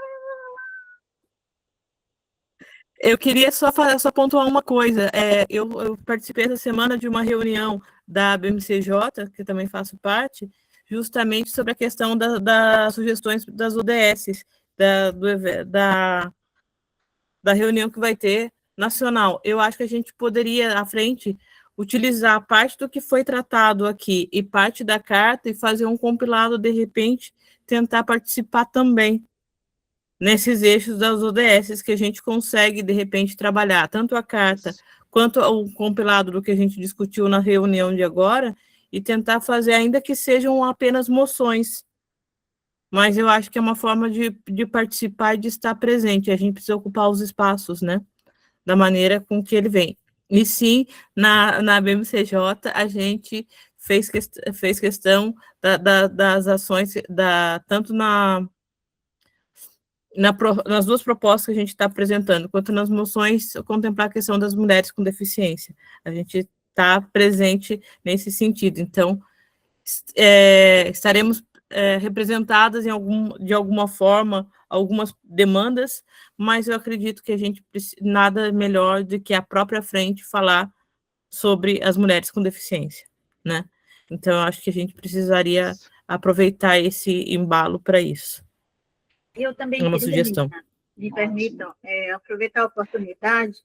Eu queria só pontuar uma coisa. Eu participei essa semana de uma reunião da BMCJ, que também faço parte, justamente sobre a questão das sugestões das UDSs, da reunião que vai ter nacional. Eu acho que a gente poderia, à frente, utilizar parte do que foi tratado aqui e parte da carta e fazer um compilado, de repente, tentar participar também nesses eixos das UDSs que a gente consegue, de repente, trabalhar tanto a carta quanto o compilado do que a gente discutiu na reunião de agora e tentar fazer, ainda que sejam apenas moções. Mas eu acho que é uma forma de participar e de estar presente. A gente precisa ocupar os espaços, né? Da maneira com que ele vem. E sim, na BMCJ, a gente fez questão das ações, tanto nas duas propostas que a gente está apresentando, quanto nas moções, contemplar a questão das mulheres com deficiência. A gente está presente nesse sentido. Então, estaremos representadas de alguma forma, algumas demandas, mas eu acredito que a gente nada melhor do que a própria frente falar sobre as mulheres com deficiência, né? Então, eu acho que a gente precisaria aproveitar esse embalo para isso. Eu também uma queria, sugestão. me permitam, aproveitar a oportunidade.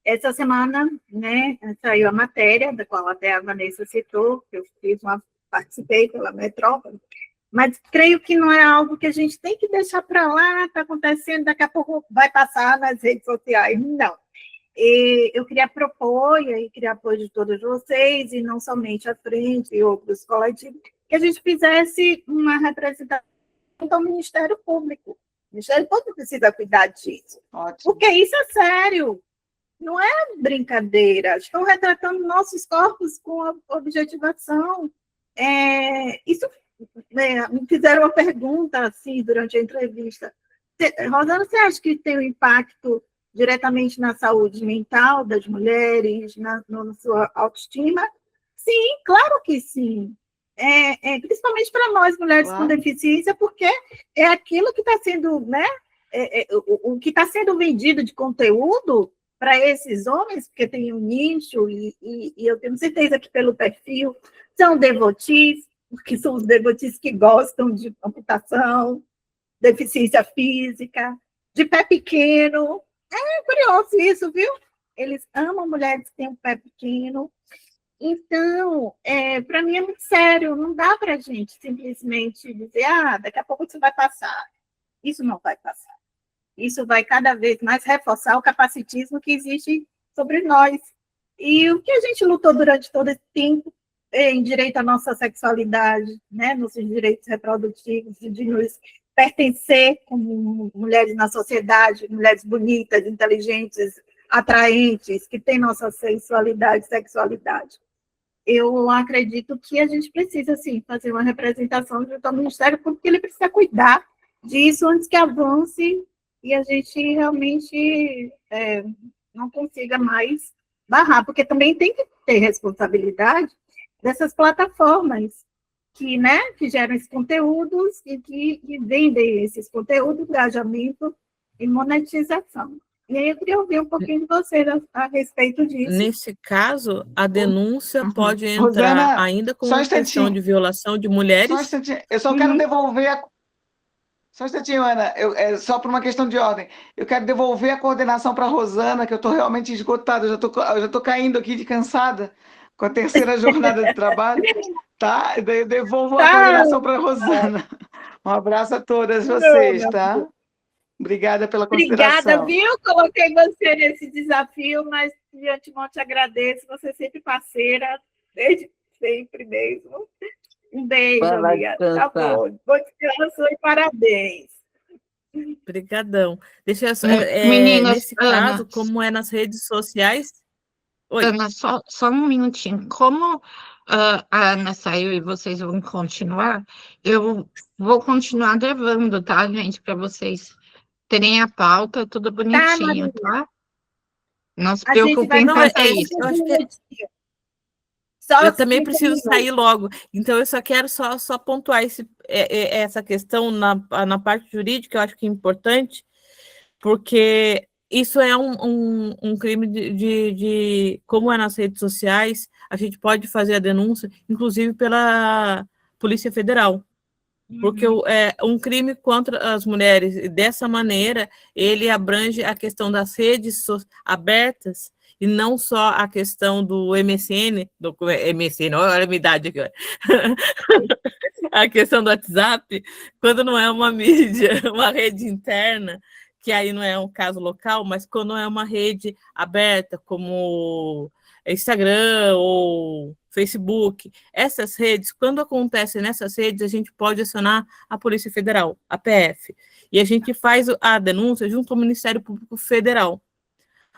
Essa semana, né, saiu a matéria, da qual até a Vanessa citou, que eu participei pela Metrópole, mas creio que não é algo que a gente tem que deixar para lá, está acontecendo, daqui a pouco vai passar nas redes sociais. Não. E eu queria propor, e aí queria apoio de todos vocês, e não somente a frente e outros coletivos, que a gente fizesse uma representação ao Ministério Público. O Ministério Público precisa cuidar disso. Ótimo. Porque isso é sério. Não é brincadeira. Estão retratando nossos corpos com objetivação. Me fizeram uma pergunta assim durante a entrevista. Rosana, você acha que tem um impacto diretamente na saúde mental das mulheres, na sua autoestima? Sim, claro que sim. Principalmente para nós, mulheres com deficiência, porque é aquilo que está sendo, né? O que está sendo vendido de conteúdo para esses homens, porque tem um nicho, e eu tenho certeza que pelo perfil, são devotis, que são os devotis que gostam de amputação, deficiência física, de pé pequeno. É curioso isso, viu? Eles amam mulheres que têm um pé pequeno. Então, para mim é muito sério, não dá para a gente simplesmente dizer, daqui a pouco isso vai passar. Isso não vai passar. Isso vai cada vez mais reforçar o capacitismo que existe sobre nós. E o que a gente lutou durante todo esse tempo em direito à nossa sexualidade, né, nossos direitos reprodutivos, de nos pertencer como mulheres na sociedade, mulheres bonitas, inteligentes, atraentes, que têm nossa sensualidade, sexualidade. eu acredito que a gente precisa, sim, fazer uma representação junto ao Ministério Público, porque ele precisa cuidar disso antes que avance e a gente realmente não consiga mais barrar, porque também tem que ter responsabilidade dessas plataformas que, né, que geram esses conteúdos e que vendem esses conteúdos, engajamento e monetização. E aí eu queria ouvir um pouquinho de vocês a respeito disso. Nesse caso, a denúncia pode entrar Rosana, ainda com só um uma questão instantinho. de violação de Só um mulheres. instantinho. Eu só quero devolver Só um instantinho, Ana. Só por uma questão de ordem. Eu quero devolver a coordenação para a Rosana, que eu estou realmente esgotada. Eu já estou caindo aqui de cansada com a terceira jornada de trabalho. Tá? Eu devolvo a coordenação para a Rosana. Um abraço a todas vocês, tá? Obrigada pela consideração. Obrigada, viu? Coloquei você nesse desafio, mas de antemão te agradeço. Você é sempre parceira, desde sempre mesmo. Um beijo, amiga. Tá bom. Bom descanso e parabéns. Obrigadão. Deixa eu só, Meninas, nesse caso, como é nas redes sociais... Oi. Ana, só um minutinho. Como a Ana saiu e vocês vão continuar, eu vou continuar levando, tá, gente? Para vocês terem a pauta, tudo bonitinho, tá? Não se preocupem com isso. Eu acho que eu também preciso sair logo, então eu só quero só pontuar essa questão na parte jurídica, eu acho que é importante, porque isso é um crime como é nas redes sociais, a gente pode fazer a denúncia, inclusive pela Polícia Federal, porque um crime contra as mulheres, e dessa maneira, ele abrange a questão das redes abertas, e não só a questão do MSN, olha a minha idade aqui, a questão do WhatsApp, quando não é uma mídia, uma rede interna, que aí não é um caso local, mas quando é uma rede aberta, como Instagram ou Facebook, essas redes, quando acontecem nessas redes, a gente pode acionar a Polícia Federal, a PF, e a gente faz a denúncia junto ao Ministério Público Federal.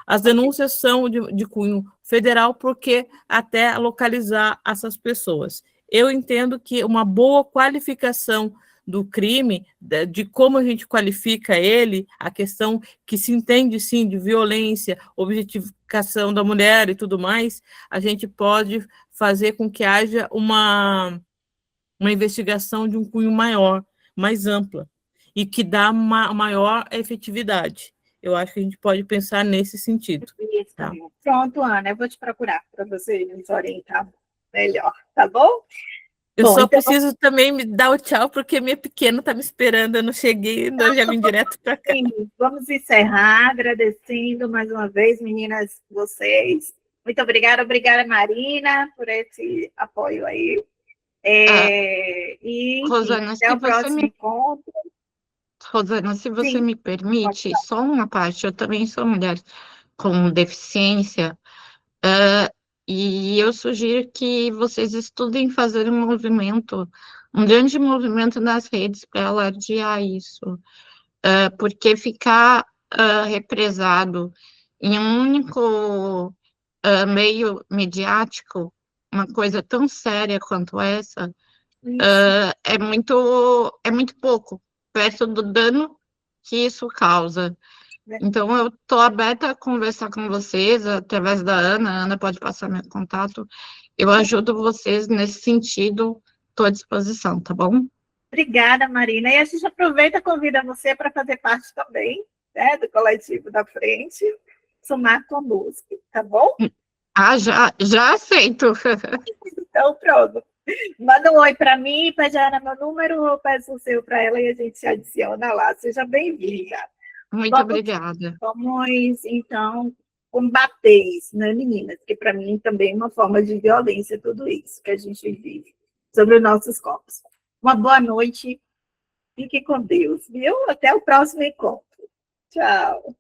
As denúncias são de cunho federal, porque até localizar essas pessoas. Eu entendo que uma boa qualificação do crime, de como a gente qualifica ele, a questão que se entende, sim, de violência, objetificação da mulher e tudo mais, a gente pode fazer com que haja uma investigação de um cunho maior, mais ampla, e que dá uma maior efetividade. Eu acho que a gente pode pensar nesse sentido. Tá? Pronto, Ana, eu vou te procurar para você nos orientar melhor, tá bom? Eu só preciso também me dar o tchau, porque minha pequena está me esperando, eu não cheguei, eu já vim direto para cá. Vamos encerrar agradecendo mais uma vez, meninas, vocês. Muito obrigada, Marina, por esse apoio aí. E Rosana, até o próximo encontro. Rosana, se você me permite, só uma parte, eu também sou mulher com deficiência, e eu sugiro que vocês estudem fazer um grande movimento nas redes para alardear isso, porque ficar represado em um único meio midiático, uma coisa tão séria quanto essa, é muito pouco, perto do dano que isso causa. Então, eu estou aberta a conversar com vocês, através da Ana. A Ana pode passar meu contato. Eu ajudo vocês nesse sentido, estou à disposição, tá bom? Obrigada, Marina. E a gente aproveita e convida você para fazer parte também, né, do coletivo da frente, somar conosco, tá bom? Já aceito. Então, pronto. Manda um oi para mim, pede a Ana meu número, ou peço o seu para ela e a gente se adiciona lá. Seja bem-vinda. Muito obrigada. Vamos, então, combater isso, né, meninas? Que para mim também é uma forma de violência, tudo isso que a gente vive sobre os nossos corpos. Uma boa noite, fique com Deus, viu? Até o próximo encontro. Tchau.